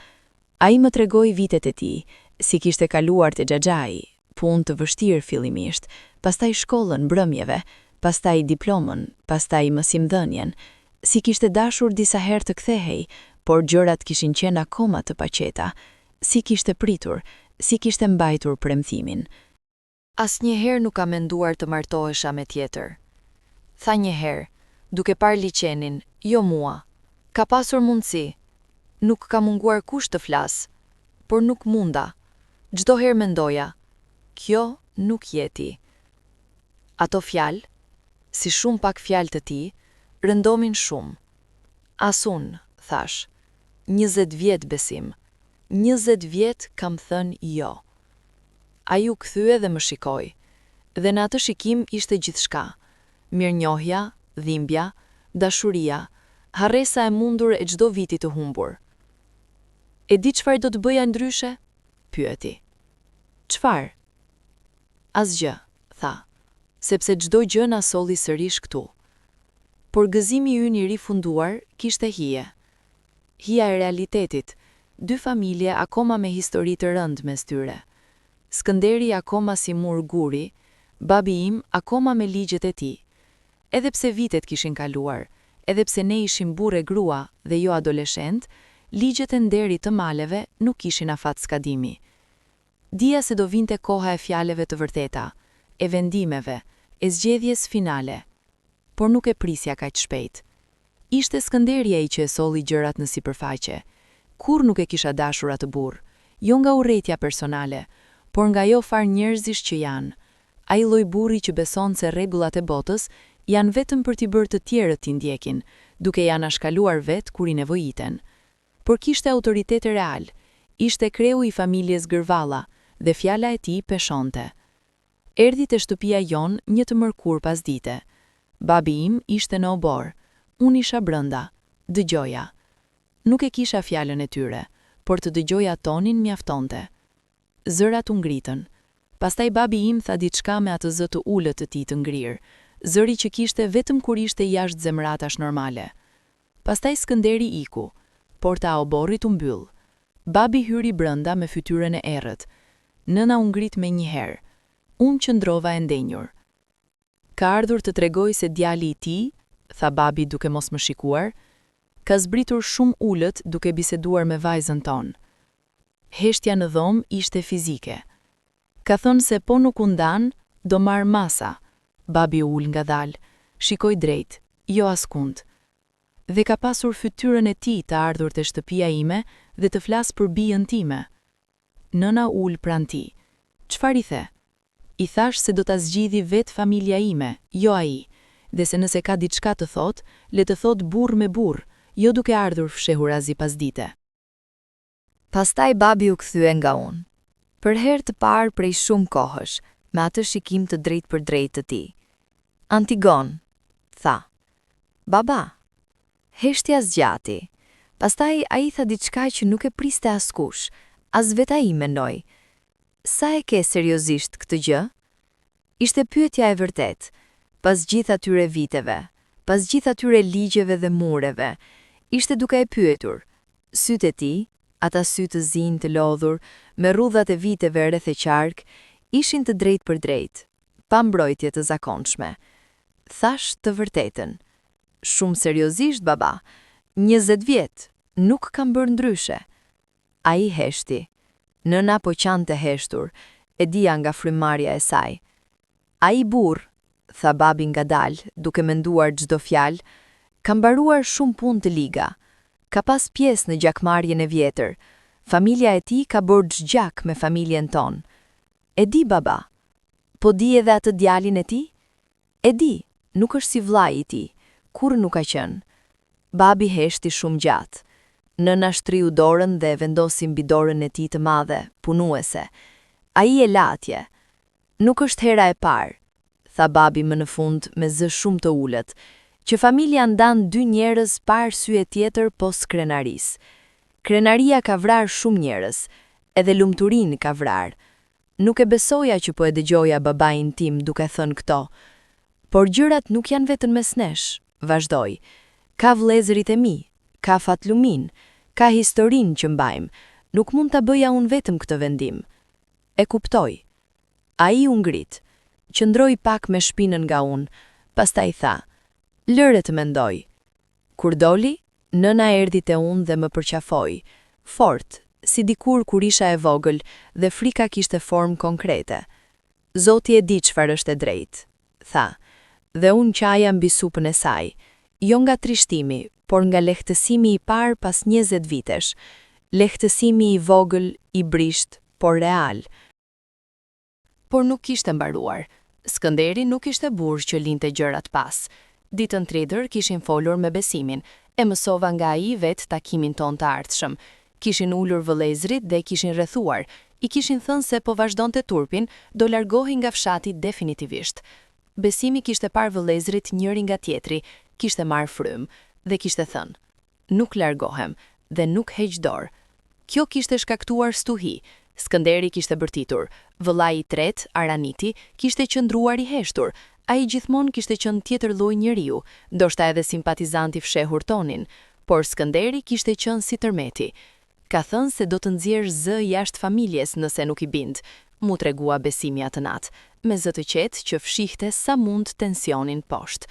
Ai më tregoi vitet e tij, si kishte kaluar te xhaxhai, punë të vështirë fillimisht, pastaj shkollën mbrëmjeve, pastaj diplomën, pastaj mësimdhënien, si kishte dashur disa herë të kthehej, por gjërat kishin qenë akoma të paqeta, si kishte pritur, si kishte mbajtur premtimin. Asnjëherë nuk kam menduar të martohesha me tjetër. Tha një herë, duke parë liçenin, jo mua. Ka pasur mundësi. Nuk ka munguar kush të flas, por nuk munda. Çdo herë mendoja, kjo nuk je ti. Ato fjalë, si shumë pak fjalë të tij, rëndomin shumë. As unë, thash, 20 vjet besim. 20 vjet kam thënë jo. Ai u kthye dhe më shikoi. Dhe në atë shikim ishte gjithçka. Mirënjohja, dhimbja, dashuria, harresa e mundur e çdo viti të humbur. E di çfarë do të bëja ndryshe? Pyeti. Çfarë? Asgjë, tha, sepse çdo gjë na solli sërish këtu. Por gëzimi ynë i rifunduar kishte hije. Hija e realitetit, dy familje akoma me histori të rëndë mes tyre. Skënderi akoma si mur guri, babi im akoma me ligjet e tij. Edhe pse vitet kishin kaluar, edhe pse ne ishim burrë e grua dhe jo adoleshent, ligjet e nderit të maleve nuk kishin afat skadimi. Dija se do vinte koha e fjaleve të vërteta, e vendimeve, e zgjedhjes finale. Por nuk e prisja kaq shpejt. Ishte Skënderi ai që e solli gjërat në sipërfaqe. Kur nuk e kisha dashur atë burr, jo nga urrejtja personale, por nga jo far njerëzish që janë. Ai lloj burri që beson se rregullat e botës janë vetëm për t'i bërë të tjerët t'i ndjekin, duke ja anashkaluar vet kur i nevojiten. Por kishte autoritet real, ishte kreu i familjes Gërvalla dhe fjala e tij peshonte. Erdhi te shtëpia jon një të mërkur pasdite. Babi im ishte në obor, unë isha brenda, dëgjoja. Nuk e kisha fjalën e tyre, por të dëgjoja tonin mjaftonte. Zërat u ngritën. Pastaj babi im tha diçka me atë zë të ulët të tij të ngrirë, zëri që kishte vetëm kur ishte jashtë zemratash normale. Pastaj Skënderi iku, porta e oborrit u mbyll. Babi hyri brenda me fytyrën e errët. Nëna u ngrit menjëherë. Unë qëndrova e ndenjur. Ka ardhur të tregoj se djali i tij, tha babi duke mos më shikuar, ka zbritur shumë ulët duke biseduar me vajzën tonë. Heshtja në dhomë ishte fizike. Ka thënë se po nuk u ndan, do marr masa. Babi u ul ngadalë, shikoi drejt, jo askund. Dhe ka pasur fytyrën e tij të ardhur te shtëpia ime dhe të flas për bijën time. Nëna ul pranë tij. Çfarë i the? I thash se do ta zgjidhi vet familja ime, jo ai, dhe se nëse ka diçka të thot, le të thot burr me burr, jo duke ardhur fshehur azi pasdite. Pastaj babi u kthye nga unë. Për herë të parë prej shumë kohësh, me atë shikim të drejt për drejt të tij. Antigon, tha. Baba, heshtja zgjati. Pastaj ai tha diçka që nuk e priste askush, as vet ai mendoi. Sa e ke seriozisht këtë gjë? Ishte pyetja e vërtet, pas gjithë atyre viteve, pas gjithë atyre ligjeve dhe mureve, ishte duke e pyetur. Sytë e tij, ata sy të zinj të lodhur, me rrudhat e viteve rreth e qark, ishin të drejt për drejt, pa mbrojtje të zakonshme. Thash të vërtetën. Shumë seriozisht, baba, 20 vjet, nuk kam bërë ndryshe. Ai heshti. Nëna po qante heshtur, e dija nga frymarrja e saj. Ai burr, tha babi ngadalë, duke menduar çdo fjalë, ka mbaruar shumë punë të liga. Ka pas pjesë në gjakmarrjen e vjetër. Familja e tij ka bërë gjak me familjen tonë. E di baba. Po di edhe atë djalin e tij? E di, nuk është si vllai i tij, kur nuk ka qenë. Babi heshti shumë gjatë. Nëna shtriu dorën dhe vendosi mbi dorën e tij të madhe, punuese. Ai e la atje. Nuk është hera e parë, tha babi më në fund me zë shumë të ulët, që familja ndan dy njerëz pa arsye tjetër pos krenaris. Krenaria ka vrarë shumë njerëz, edhe lumturinë ka vrarë. Nuk e besoja që po e dëgjoja babain tim duke thënë këto. Por gjërat nuk janë vetëm mes nesh, vazhdoi. Ka vëllezërit e mi, ka fatlumin, ka historinë që mbajmë, nuk mund ta bëja unë vetëm këtë vendim. E kuptoj. Ai u ngrit, qëndroi pak me shpinën nga unë, pastaj tha, lëre të mendoj. Kur doli, nëna erdhi te unë dhe më përqafoi, fort, si dikur kur isha e vogël dhe frika kishte formë konkrete. Zoti e di çfarë është e drejtë, tha, dhe unë qaja mbi supën e saj, jo nga trishtimi, por nga lehtësimi i parë pas 20 vitesh, lehtësimi i vogël, i brisht, por real. Por nuk kishte mbaruar. Skënderi nuk ishte burr që linte gjërat pas. Ditën tjetër kishin folur me besimin, e mësova nga ai vet takimin ton të ardhshëm. Kishin ulur vëllezërit dhe kishin rrethuar, I kishin thënë se po vazhdonte turpin, do largohej nga fshati definitivisht. Besimi kishte parë vëllezrit njëri nga tjetri, kishte marrë frymë dhe kishte thënë: "Nuk largohem dhe nuk heq dorë." Kjo kishte shkaktuar stuhi. Skënderi kishte bërtitur, vëllai i tret, Araniti, kishte qëndruar i heshtur. Ai gjithmonë kishte qenë tjetër lloj njeriu, ndoshta edhe simpatizant i fshehur tonin, por Skënderi kishte qenë si tërmeti. Ka thënë se do të nxjerrë zë jashtë familjes nëse nuk i bind, mu tregua Besimi atë natë, me zë të qetë që fshihte sa mund tensionin poshtë.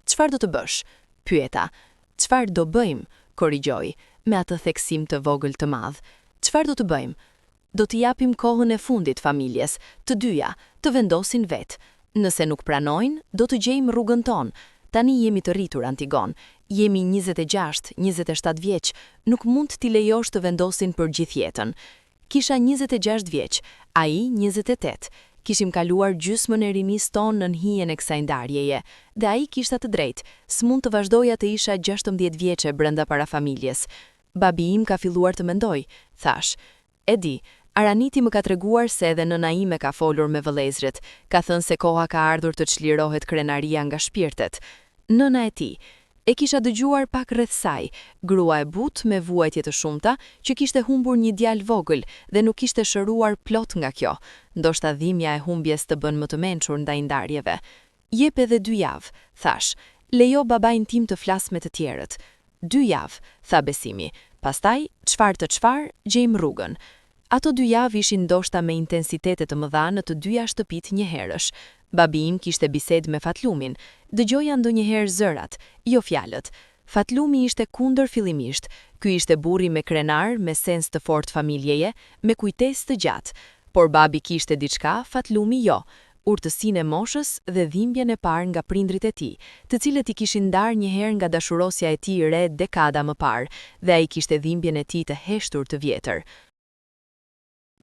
"Çfarë do të bësh?" pyeta. "Çfarë do bëjmë?" korrigjoi, me atë theksim të vogël të madh. "Çfarë do të bëjmë? Do t'i japim kohën e fundit familjes, të dyja, të vendosin vetë. Nëse nuk pranojnë, do të gjejmë rrugën tonë. Tani jemi të rritur, Antigon, jemi 26, 27 vjeç, nuk mund t'i lejosh të vendosin për gjithë jetën. Kisha 26 vjeç, ai 28. Kishim kaluar gjysmën e rinis tonë në hijen e kësaj ndarjeje, dhe ai kishte të drejtë, s'mund të vazhdoja të isha 16 vjeçe brenda parafamiljes. Babi im ka filluar të mendoj, thash. E di, Araniti më ka treguar se edhe nëna ime ka folur me vëllezrit, ka thënë se koha ka ardhur të çlirohet krenaria nga shpirtet. Nëna e tij, e kisha dëgjuar pak rreth saj, grua e butë me vuajtje të shumta, që kishte humbur një djalë vogël dhe nuk kishte shëruar plot nga kjo, ndoshta dhimbja e humbjes të bën më të mençur ndaj ndarjeve. "Jep edhe 2 javë", thash. "Lejo babain tim të flas me të tjerët." 2 javë, tha Besimi. Pastaj, çfarë, gjejmë rrugën. Ato 2 javë ishin ndoshta me intensitete të mëdha në të dyja shtëpit njëherësh. Babi im kishte bisedë me Fatlumin, dëgjoja ndonjëherë zërat, jo fjalët. Fatlumi ishte kundër fillimisht, ky ishte burri me krenar, me sens të fortë familjeje, me kujtesë të gjatë, por babi kishte diçka, Fatlumi jo, urtësinë e moshës dhe dhimbjen e parë nga prindrit e tij, të cilët I kishin ndarë njëherë nga dashurosja e tij e re dekada më parë, dhe ai kishte dhimbjen e tij të heshtur të vjetër.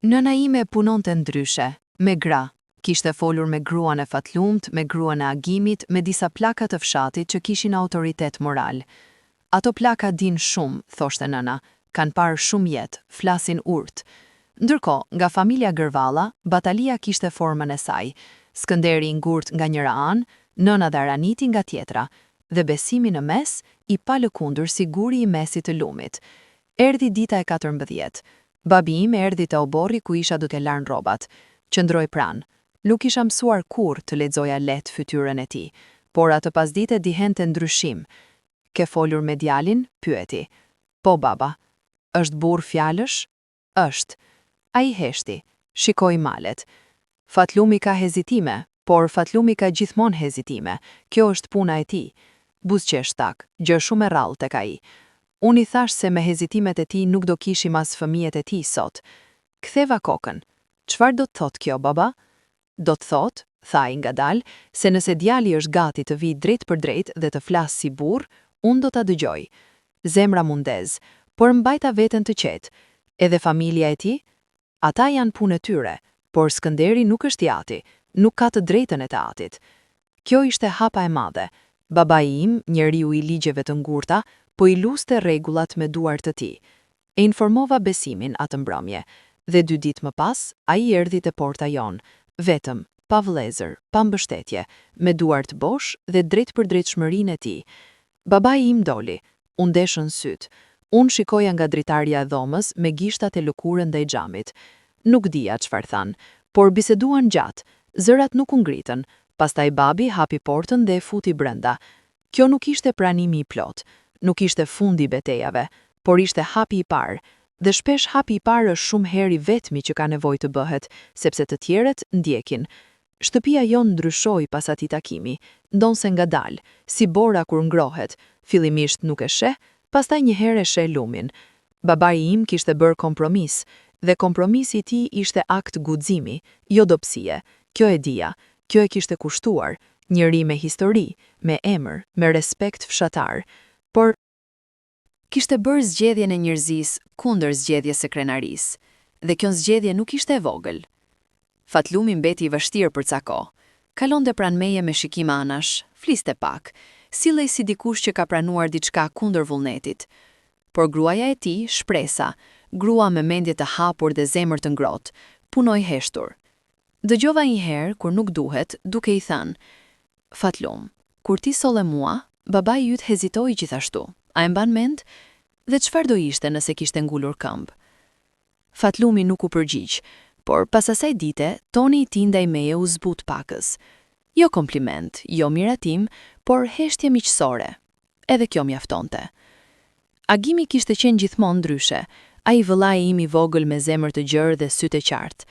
Nëna ime punonte ndryshe, me gra. Kishte folur me gruan e Fatlumt, me gruan e Agimit, me disa plaka të fshatit që kishin autoritet moral. "Ato plaka din shumë", thoshte nëna, "kanë parë shumë jetë, flasin urtë." Ndërkohë, nga familja Gërvalla, Batalia kishte formën e saj, Skënderi I ngurt nga njëra anë, nëna dhe Araniti nga tjetra, dhe Besimi në mes, I palëkundur si guri I mesit të lumit. Erdhi dita e 14. Babi im erdhi te oborri ku isha duke larë rrobat. Qëndroi pranë. Nuk isha mësuar kur të lexoja lehtë fytyrën e tij, por atë pasdite dihente ndryshim. "Ke folur me djalin?" pyeti. "Po, baba." "Është burr fjalësh?" "Është." Ai heshti, shikoi malet. "Fatlumi ka hezitime, por Fatlumi ka gjithmonë hezitime. Kjo është puna e tij." Buzëqesh tak, gjë shumë e rrallë tek ai. Unë I thash se me hezitimet e tij nuk do kishim as fëmijët e tij sot. Ktheva kokën. "Çfarë do të thotë kjo, baba?" "Do të thotë", tha ai ngadalë, "se nëse djali është gati të vijë drejt për drejt dhe të flasë si burr, unë do ta dëgjoj." Zemra mundez, por mbajta veten të qetë. Edhe familja e tij? Ata janë punë e tyre, por Skënderi nuk është I ati, nuk ka të drejtën e të atit. Kjo ishte hapa e madhe. Babai im, njeriu I ligjeve të ngurta, po I luste rregullat me duart të tij. E informova Besimin atë mbrëmje, dhe 2 ditë më pas, ai erdhi te porta jon, vetëm, pa vëllezër, pa mbështetje, me duart bosh dhe drejt për drejtshmërinë e tij. Babai im doli, u ndeshën syt. Unë shikoja nga dritarja e dhomës me gishtat e lëkurën ndaj xhamit. Nuk dija çfarë than, por biseduan gjatë, zërat nuk u ngritën. Pastaj babi hapi portën dhe e futi brenda. Kjo nuk ishte pranimi I plot, nuk ishte fundi I betejave, por ishte hapi I parë, dhe shpesh hapi I parë është shumë herë I vetmi që ka nevojë të bëhet, sepse të tjerët ndjekin. Shtëpia jonë ndryshoi pas atij takimi, ndonse ngadalë, si bora kur ngrohet, fillimisht nuk e sheh, pastaj një herë e sheh lumin. Babai im kishte bërë kompromis, dhe kompromisi I tij ishte akt guximi, jo dobësie. Kjo e dija, kjo e kishte kushtuar, njëri me histori, me emër, me respekt fshatar, por kishte bërë zgjedhjen e njerëzisë kundër zgjedhjes së krenarisë, dhe kjo zgjedhje nuk ishte e vogël. Fatlumi mbeti I vështirë për ca kohë. Kalonte pranë meje me shikim anash, fliste pak, sillej si dikush që ka pranuar diçka kundër vullnetit. Por gruaja e tij, Shpresa, grua me mendje të hapur dhe zemër të ngrohtë, punoi heshtur. Dëgjova një herë kur nuk duhet, duke i thënë: "Fatlum, kur ti solle mua, babai yt hezitoi gjithashtu. A e mban mend? Dhe çfarë do ishte nëse kishte ngulur këmbë?" Fatlumi nuk u përgjigj, por pas asaj dite, toni i tij ndaj meje u zbut pakës. Jo kompliment, jo miratim, por heshtje miqësore. Edhe kjo mjaftonte. Agimi kishte qenë gjithmonë ndryshe. Ai vëllai im i vogël me zemër të gjerë dhe sy të qartë.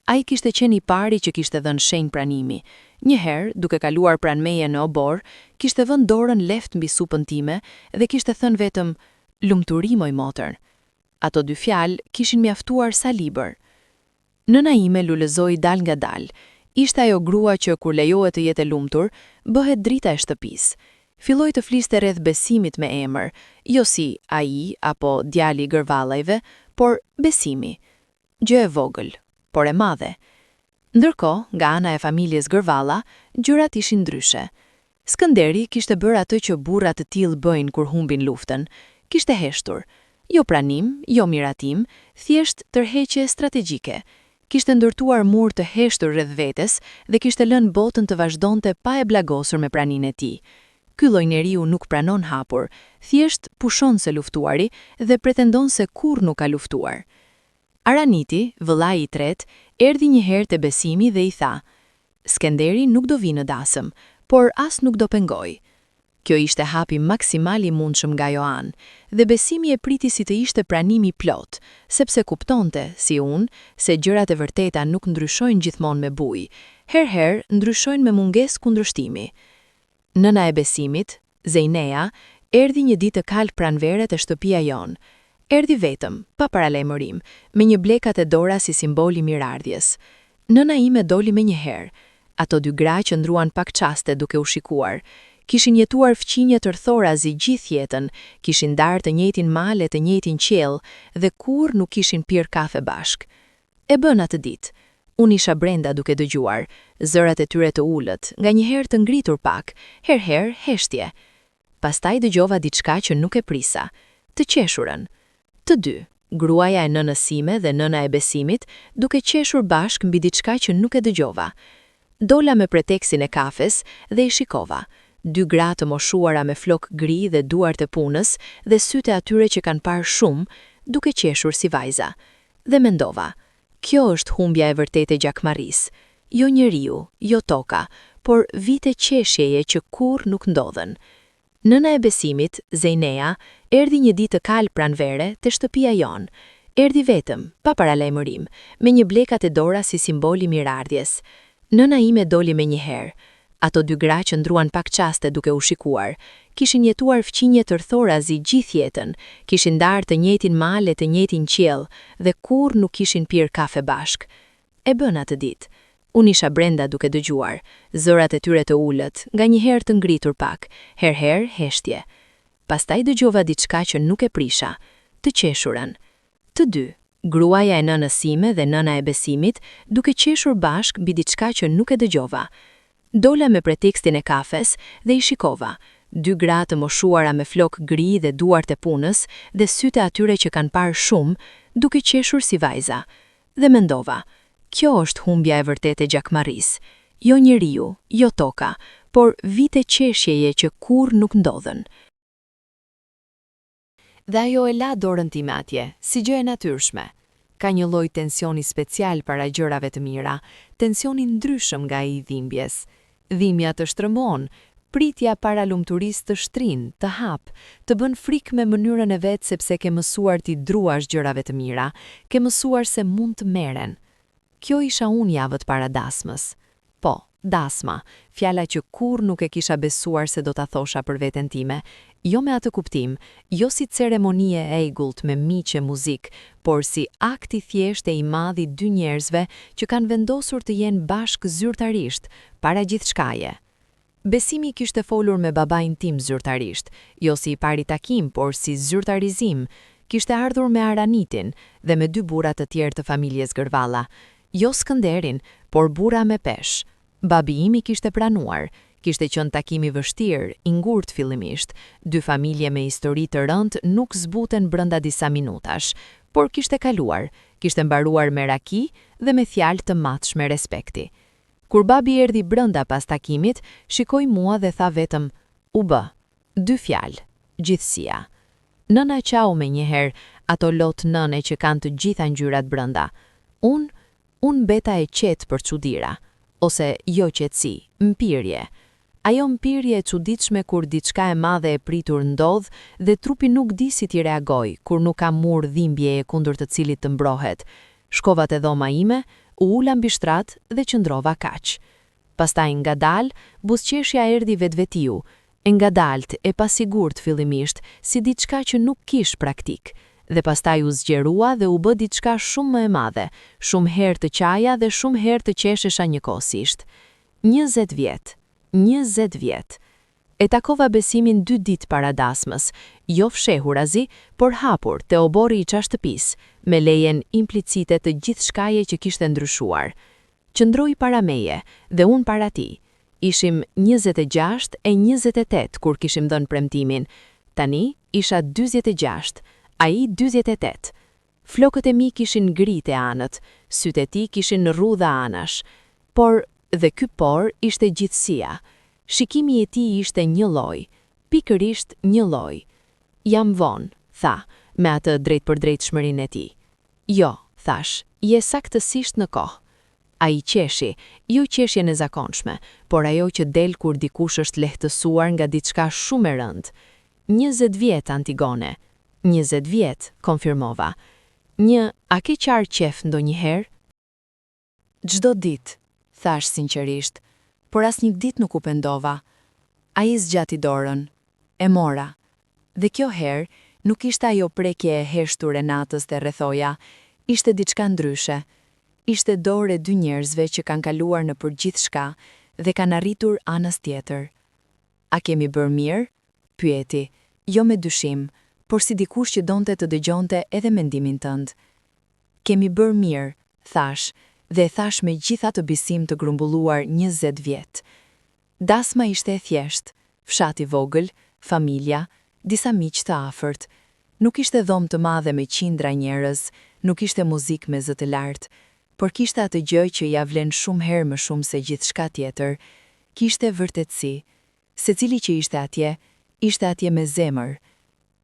Ai kishte qenë i pari që kishte dhënë shenjë pranimi. Një herë, duke kaluar pranë meje në obor, kishte vënë dorën lehtë mbi supën time dhe kishte thënë vetëm: "Lumturi moj motër." Ato dy fjalë kishin mjaftuar sa libër. Nëna ime lulëzoi dal nga dal. Ishte ajo grua që kur lejohet të jetë e lumtur, bëhet drita e shtëpisë. Filloi të fliste rreth besimit me emër, jo si ai apo djali i gërvallajve, por besimi. Gjë e vogël, por e madhe. Ndërkohë, nga ana e familjes Gërvalla, gjërat ishin ndryshe. Skënderi kishte bërë atë që burrat të tillë bëjnë kur humbin luftën, kishte heshtur. Jo pranim, jo miratim, thjesht tërheqje strategjike. Kishte ndërtuar mur të heshtur rreth vetes dhe kishte lënë botën të vazhdonte pa e blagosur me praninë e tij. Ky lloj njeriu nuk pranon hapur, thjesht pushon se luftuari dhe pretendon se kurrë nuk ka luftuar. Araniti, vëllai i tretë, erdhi një herë te Besimi dhe i tha: "Skënderi nuk do vi në dasëm, por as nuk do pengoj." Kjo ishte hapi maksimal i mundshëm nga jo anë, dhe Besimi e priti si të ishte pranimi plot, sepse kuptonte, si unë, se gjërat e vërteta nuk ndryshojnë gjithmonë me bujë, herëherë ndryshojnë me mungesë kundërshtimi. Nëna e Besimit, Zejnea, erdhi një ditë të kalë pranvere te shtëpia jonë. Erdhi vetëm, pa paralajmërim, me një blekat e dora si simboli mirardhjes. Nëna ime doli me një herë. Ato dy gra që ndruan pak qaste duke u shikuar. Kishin jetuar fqinje të rthorazi gjithë jetën, kishin darë të njëjtin mal e të njëjtin qiell dhe kurrë nuk kishin pirë kafe bashk. E bën atë ditë. Unë isha brenda duke dëgjuar, zërat e tyre të ulët, nga një herë të ngritur pak, herëherë heshtje. Pastaj dëgjova diçka që nuk e prisa, të qeshurën. Të dy, gruaja e nënës sime dhe nëna e Besimit, duke qeshur bashk mbi diçka që nuk e dëgjova. Dola me preteksin e kafes dhe i shikova. Dy gra të moshuara me flok gri dhe duar të punës dhe sytë atyre që kanë parë shumë, duke qeshur si vajza. Dhe mendova, kjo është humbja e vërtetë e gjakmarrisë. Jo njeriu, jo toka, por vite qeshjeje që kurrë nuk ndodhen. Nëna e Besimit, Zejnea, erdhi një ditë të kalë pranvere te shtëpia jonë. Erdhi vetëm, pa paralajmërim, me një blekat e dora si simboli mirardhjes. Nëna ime doli me një herë. Ato dy gra që ndruan pak qaste duke u shikuar, kishin jetuar fqinje të rthorazi gjithë jetën, kishin darë të njëjtin mal e të njëjtin qiell dhe kurrë nuk kishin pirë kafe bashk. E bën atë ditë. Unë isha brenda duke dëgjuar, zërat e tyre të ulët, nga një herë të ngritur pak, herëherë heshtje. Pastaj dëgjova diçka që nuk e prisha, të qeshurën. Të dy, gruaja e nënës sime dhe nëna e Besimit, duke qeshur bashk mbi diçka që nuk e dëgjova. Dola me pretekstin e kafes dhe i shikova, dy gra të moshuara me flok gri dhe duar të punës dhe sytë atyre që kanë parë shumë, duke qeshur si vajza. Dhe mendova, kjo është humbja e vërtetë e gjakmarrisë. Jo njeriu, jo toka, por vite qeshjeje që kurrë nuk ndodhen. Dhe ajo e la dorën time atje, si gjë e natyrshme. Ka një lloj tensioni special para gjërave të mira, tensioni ndryshëm nga i dhimbjes. Dhimbja të shtrëmbon, pritja para lumturisë të shtrin, të hap, të bën frikë me mënyrën e vet sepse ke mësuar t'i druash gjërave të mira, ke mësuar se mund të merren. Kjo isha unë javët para dasmës. Po, dasma, fjala që kurrë nuk e kisha besuar se do ta thosha për veten time, jo me atë kuptim, jo si ceremonie e egullt me miqe muzik, por si akti thjesht e i madh i dy njerëzve që kanë vendosur të jenë bashkë zyrtarisht, para gjithçkaje. Besimi kishte folur me babain tim zyrtarisht, jo si i pari takim, por si zyrtarizim. Kishte ardhur me Aranitin dhe me dy burra të tjerë të familjes Gërvalla, jo Skënderin, por burra me pesh. Babi imi kishte pranuar. Kishte qenë takimi vështirë, i ngurtë fillimisht. Dy familje me histori të rëndë nuk zbuten brenda disa minutash, por kishte kaluar, kishte mbaruar me raki dhe me fjalë të matshme respekti. Kur babi erdhi brenda pas takimit, shikoi mua dhe tha vetëm, "U bë, 2 fjalë, gjithësia." Nëna qau me njëherë ato lot nëne që kanë të gjitha ngjyrat brenda. Unë beta e qetë për çudira, ose jo qetësi, mpirje. Ajo mpirje e çuditshme kur diçka e madhe e pritur ndodh dhe trupi nuk di si t'i reagoj kur nuk ka mur dhimbje e kundër të cilit të mbrohet. Shkova te dhoma ime, u ula mbi shtrat dhe qëndrova kaq. Pastaj ngadal, buzëqeshja erdhi vetvetiu, ngadalt e pasigurt fillimisht, si diçka që nuk kish praktik, dhe pastaj u zgjerua dhe u bë diçka shumë më e madhe, shumë herë të qaja dhe shumë herë të qeshesha njëkohësisht. 20 vjet. 20 vjet. E takova Besimin 2 ditë para dasmës, jo fshehur azi, por hapur te obori i çashtëpis, me lejen implicite të gjithçkaje që kishte ndryshuar. Qëndroi para meje dhe unë para tij. Ishim 26 e 28 kur kishim dhënë premtimin. Tani isha 46, ai 48. Flokët e mi kishin ngritë anët, sytë e tij kishin rrudha anash. Por dhe ky por ishte gjithësia. Shikimi e tij ishte një lloj, pikërisht një lloj. Jam vonë, tha, me atë drejt për drejt shmërinë e tij. Jo, thash, je saktësisht në kohë. Ai qeshi, jo qeshjen e zakonshme, por ajo që del kur dikush është lehtësuar nga diçka shumë e rëndë. 20 vjet, Antigone. 20 vjet, konfirmova. A ke qarë qef ndonjëherë? Çdo ditë, thash sinqerisht, por asnjë ditë nuk u pendova. Ai zgjati dorën, e mora. Dhe kjo herë nuk ishte ajo prekje e heshtur e natës të rrethoja, ishte diçka ndryshe. Ishte dorë e 2 njerëzve që kanë kaluar në përgjithshka dhe kanë arritur anës tjetër. A kemi bërë mirë? Pyeti, jo me dyshim, por si dikush që donte të dëgjonte edhe mendimin tënd. Kemi bërë mirë, thash, dhe thash me gjitha të bisim të grumbulluar 20 vjet. Dasma ishte e thjesht, fshati vogël, familja, disa miq të afërt. Nuk ishte dhomë të madhe me qindra njerëz, nuk ishte muzikë me zë të lartë, por kishte atë gjë që ja vlen shumë herë më shumë se gjithçka tjetër. Kishte vërtetësi. Secili që ishte atje me zemër.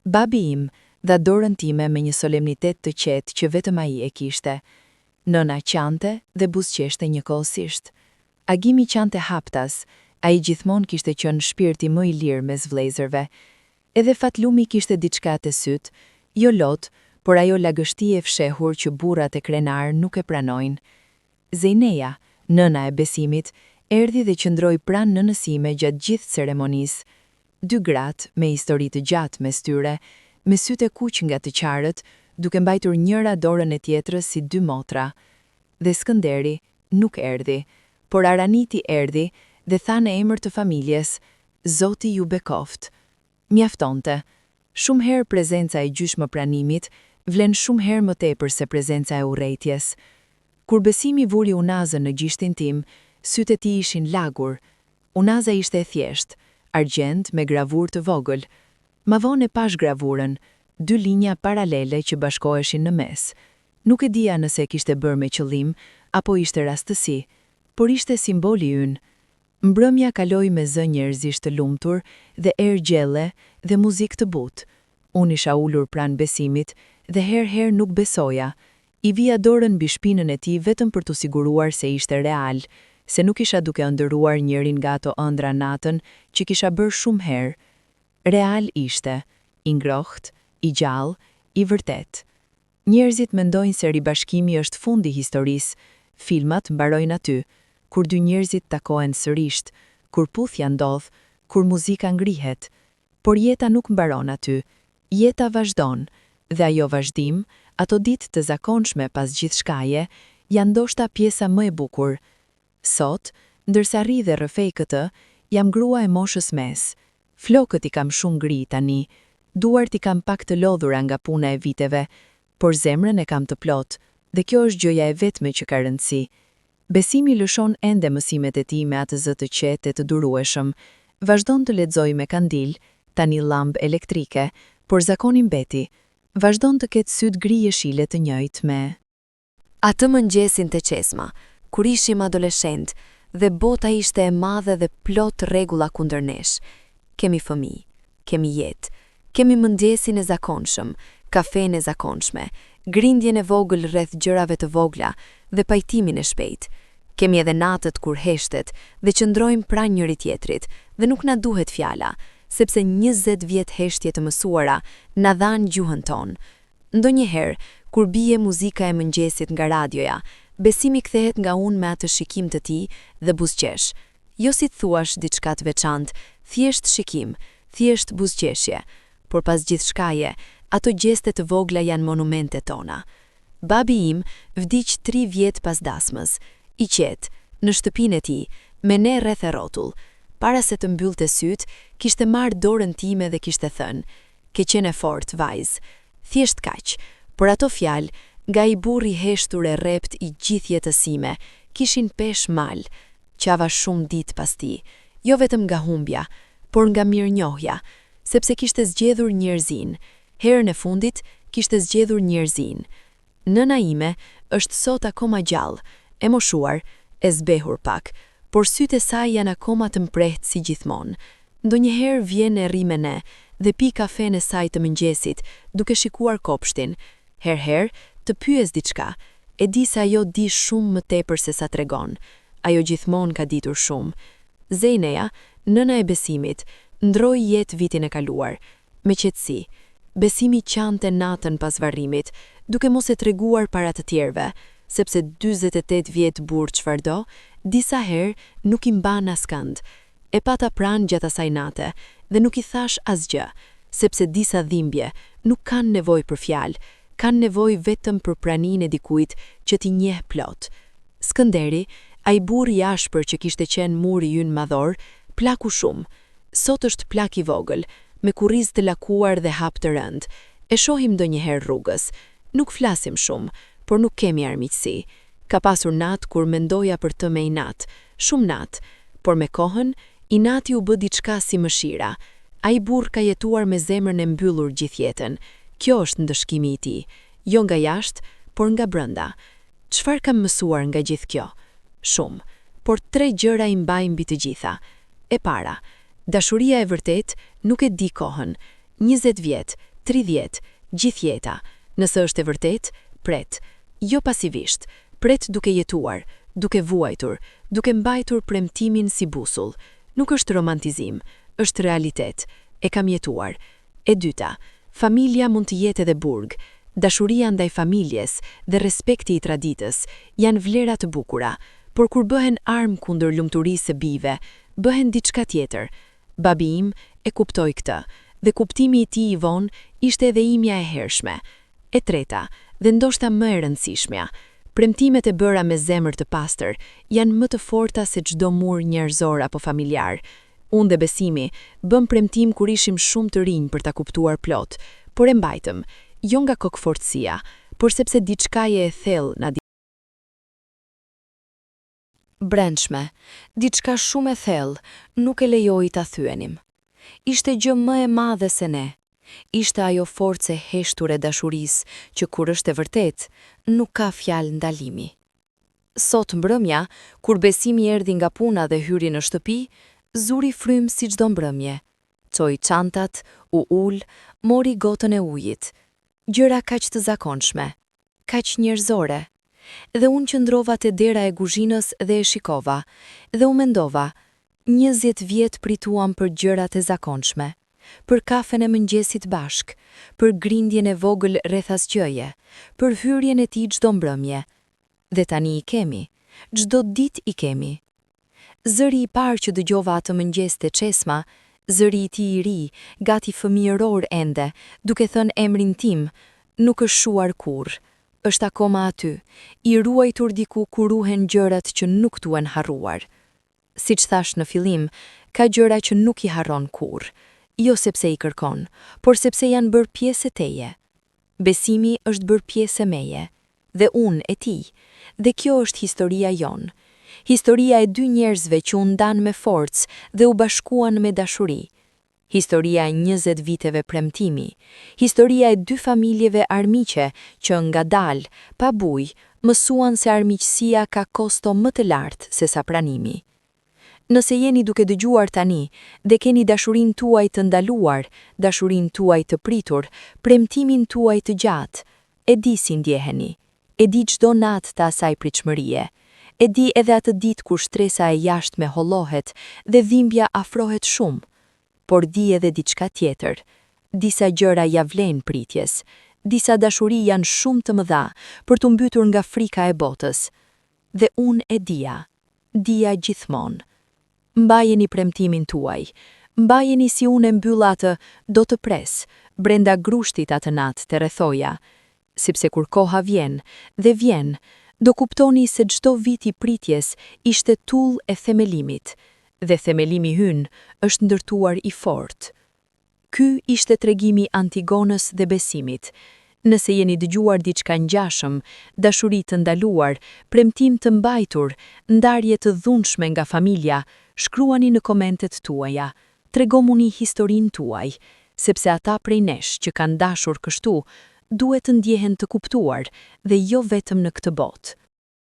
Babi im dha dorën time me një solemnitet të qetë që vetëm ai e kishte. Nëna qante dhe buzëqeshte njëkohësisht. Agimi qante haptas, ai gjithmonë kishte qenë shpirti më i lirë mes vëllezërve. Edhe Fatlumi kishte diçka të syt, jo lot, por ajo lagështi e fshehur që burrat e krenar nuk e pranojnë. Zejneja, nëna e Besimit, erdhi dhe qëndroi pranë nënës sime gjatë gjithë ceremonisë. 2 gratë me histori të gjatë mes tyre, me sytë e kuq nga të qarët, duke mbajtur njëra dorën e tjetrës si 2 motra. Dhe Skënderi nuk erdhi, por Araniti erdhi dhe tha në emër të familjes, Zoti ju bekoft. Mjaftonte. Shumë herë prezenca e gjyshmë pranimit vlen shumë herë më tepër se prezenca e urrejtjes. Kur Besimi vuri unazën në gishtin tim, sytë e tij ishin lagur. Unaza ishte e thjeshtë, argjend me gravurë të vogël. Ma vonë e pash gravurën, 2 linja paralele që bashkoheshin në mes. Nuk e dija nëse kishte bërë me qëllim apo ishte rastësi, por ishte simboli ynë. Mbrëmja kaloi me zë njerëzish të lumtur dhe erë gjelle dhe muzikë të butë. Unë isha ulur pranë Besimit dhe herë nuk besoja. I vija dorën mbi shpinën e tij vetëm për të siguruar se ishte real, se nuk isha duke ëndërruar njërin nga ato ëndra natën që kisha bërë shumë herë. Real ishte, i ngrohtë, i gjallë, i vërtet. Njerëzit mendojnë se ribashkimi është fundi historisë, filmat mbarojnë aty, kur 2 njerëzit takohen sërish, kur puthja ndodh, kur muzika ngrihet. Por jeta nuk mbaron aty, jeta vazhdon, dhe ajo vazhdim, ato ditë të zakonshme pas gjithçkaje, janë ndoshta pjesa më e bukur. Sot, ndërsa rri dhe rrëfej këtë, jam grua e moshës mes. Flokët i kam shumë ngri tani, duart i kam pak të lodhura nga puna e viteve, por zemrën e kam të plot, dhe kjo është gjëja e vetme që ka rëndësi. Besimi lëshon ende mësimet e tij me atë zë të qetë e të durueshëm, vazhdon të lexojë me kandil, tani llambë elektrike, por zakoni mbeti. Vazhdon të ketë syt gri jeshile të njëjtë me Atë mëngjesin të qesma, kur ishim adoleshent dhe bota ishte e madhe dhe plot rregulla kundër nesh. Kemi fëmijë, kemi jetë, kemi mëngjesin e zakonshëm, kafenë e zakonshme, grindjen e vogël rreth gjërave të vogla dhe pajtimin e shpejt. Kemi edhe natët kur heshtet dhe qëndrojmë pranë njëri tjetrit dhe nuk na duhet fjala, sepse 20 vjet heshtje të mësuara na dhanë gjuhën tonë. Ndonjëherë, kur bie muzika e mëngjesit nga radioja, besimi kthehet nga unë me atë shikim të tij dhe buzëqesh. Jo si të thuash diçka të veçantë, thjesht shikim, thjesht buzëqeshje, por pas gjithçkaje, ato gjeste të vogla janë monumente tona. Babi im vdiq 3 vjet pas dasmës, i qetë, në shtëpinë e tij, me ne rreth e rrotull. Para se të mbyllte syt, kishte marrë dorën time dhe kishte thënë: "Ke qenë fort, vajzë." Thjesht kaq, por ato fjalë, nga i burri heshtur e rrept i gjithë jetës sime, kishin pesh mal. Qava shumë ditë pas tij, jo vetëm nga humbja, por nga mirënjohja, sepse kishte zgjedhur njerëzin. Herën e fundit kishte zgjedhur njerëzin. Nëna ime është sot akoma gjallë, e moshuar, e zbehur pak, por sytë e saj janë akoma të mprehtë si gjithmonë. Ndonjëherë vjen e rri me ne dhe pi kafenë e saj të mëngjesit, duke shikuar kopshtin. Herëherë të pyes diçka, e di se ajo di shumë më tepër se sa tregon. Ajo gjithmonë ka ditur shumë. Zeneja, nëna e Besimit, ndroi jetë vitin e kaluar, me qetësi. Besimi qante natën pas varrimit, duke mos e treguar para të tjerëve, sepse 48 vjet burr çfarëdo, disa herë nuk I mban askënd. E pata pranë gjatë asaj nate dhe nuk I thash asgjë, sepse disa dhimbje nuk kanë nevojë për fjalë, kanë nevojë vetëm për praninë e dikujt që t'i njeh plot. Skënderi, ai burr I ashpër që kishte qenë muri ynë madhor, plaku shumë. Sot është plak I vogël, me kurrizë të lakuar dhe hap të rënd. E shohim ndonjëherë rrugës. Nuk flasim shumë, por nuk kemi armiqësi. Ka pasur natë kur mendoja për të me inat, shumë natë, por me kohën, inati u bë diçka si mëshira. Ai burr ka jetuar me zemrën e mbyllur gjithë jetën. Kjo është ndëshkimi I tij, jo nga jashtë, por nga brenda. Çfarë kam mësuar nga gjithë kjo? Shumë, por 3 gjëra I mbaj mbi të gjitha. E para, dashuria e vërtet nuk e di kohën. 20 vjet, 30, gjithë jeta. Nëse është e vërtet, pret. Jo pasivisht, pret duke jetuar, duke vuajtur, duke mbajtur premtimin si busull. Nuk është romantizim, është realitet. E kam jetuar. E dyta, familja mund të jetë edhe burg. Dashuria ndaj familjes dhe respekti I traditës janë vlera të bukura, por kur bëhen armë kundër lumturisë së bijve, bëhen diçka tjetër. Babi im e kuptoi këtë, dhe kuptimi I tij I vonë ishte edhe imja e hershme. E treta, dhe ndoshta më e rëndësishmja, premtimet e bëra me zemër të pastër janë më të forta se çdo mur njerëzor apo familjar. Unë dhe Besimi bëm premtim kur ishim shumë të rinj për ta kuptuar plot, por e mbajtëm, jo nga kokfortësia, por sepse diçkaje e thellë na brendshme, diçka shumë e thellë, nuk e lejoi ta thyenim. Ishte gjë më e madhe se ne. Ishte ajo forcë e heshtur e dashurisë që kur është e vërtet, nuk ka fjalë ndalimi. Sot mbrëmja, kur Besimi erdhi nga puna dhe hyri në shtëpi, zuri frym si çdo mbrëmje. Çoi çantat, u ul, mori gotën e ujit. Gjëra kaq të zakonshme, kaq njerëzore. Dhe unë qëndrova te dera e kuzhinës dhe e shikova, dhe u mendova, 20 vjet prituam për gjërat e zakonshme, për kafen e mëngjesit bashk, për grindjen e vogël rreth asgjëje, për hyrjen e tij çdo mbrëmje. Dhe tani I kemi, çdo ditë I kemi. Zëri I parë që dëgjova atë mëngjes te çesma, zëri I tij I ri, gati fëmijëror ende, duke thënë emrin tim, nuk është shuar kurrë. Është akoma aty, I ruajtur diku ku ruhen gjërat që nuk duhen harruar. Siç thash në fillim, ka gjëra që nuk I harron kurrë, jo sepse I kërkon, por sepse janë bërë pjesë e teje. Besimi është bërë pjesë e meje, dhe unë e tij, dhe kjo është historia jonë. Historia e 2 njerëzve që u ndan me forcë dhe u bashkuan me dashuri. historia e 20 viteve premtimi, historia e 2 familjeve armiqe që ngadalë, pa bujë, mësuan se armiqësia ka kosto më të lartë se sa pranimi. Nëse jeni duke dëgjuar tani dhe keni dashurinë tuaj të ndaluar, dashurinë tuaj të pritur, premtimin tuaj të gjatë, e di si ndjeheni, e di çdo natë të asaj pritshmërie, e di edhe atë ditë kur shtresa e jashtme hollohet dhe dhimbja afrohet shumë, por di edhe diçka tjetër. Disa gjëra ja vlen pritjes, disa dashuri janë shumë të mëdha për të mbytur nga frika e botës. Dhe unë e dija gjithmonë. Mbajeni premtimin tuaj, mbajeni si unë e mbyll atë do të pres, brenda grushtit atë natë të rrethoja, sepse kur koha vjen, dhe vjen, do kuptoni se çdo vit i pritjes ishte tull e themelimit, dhe themelimi ynë është ndërtuar i fortë. Ky ishte tregimi Antigonës dhe besimit. Nëse jeni dëgjuar diçka ngjashëm, dashuri të ndaluar, premtim të mbajtur, ndarje të dhunshme nga familja, shkruani në komentet tuaja, tregomuni historinë tuaj, sepse ata prej nesh që kanë dashur kështu, duhet të ndjehen të kuptuar dhe jo vetëm në këtë botë.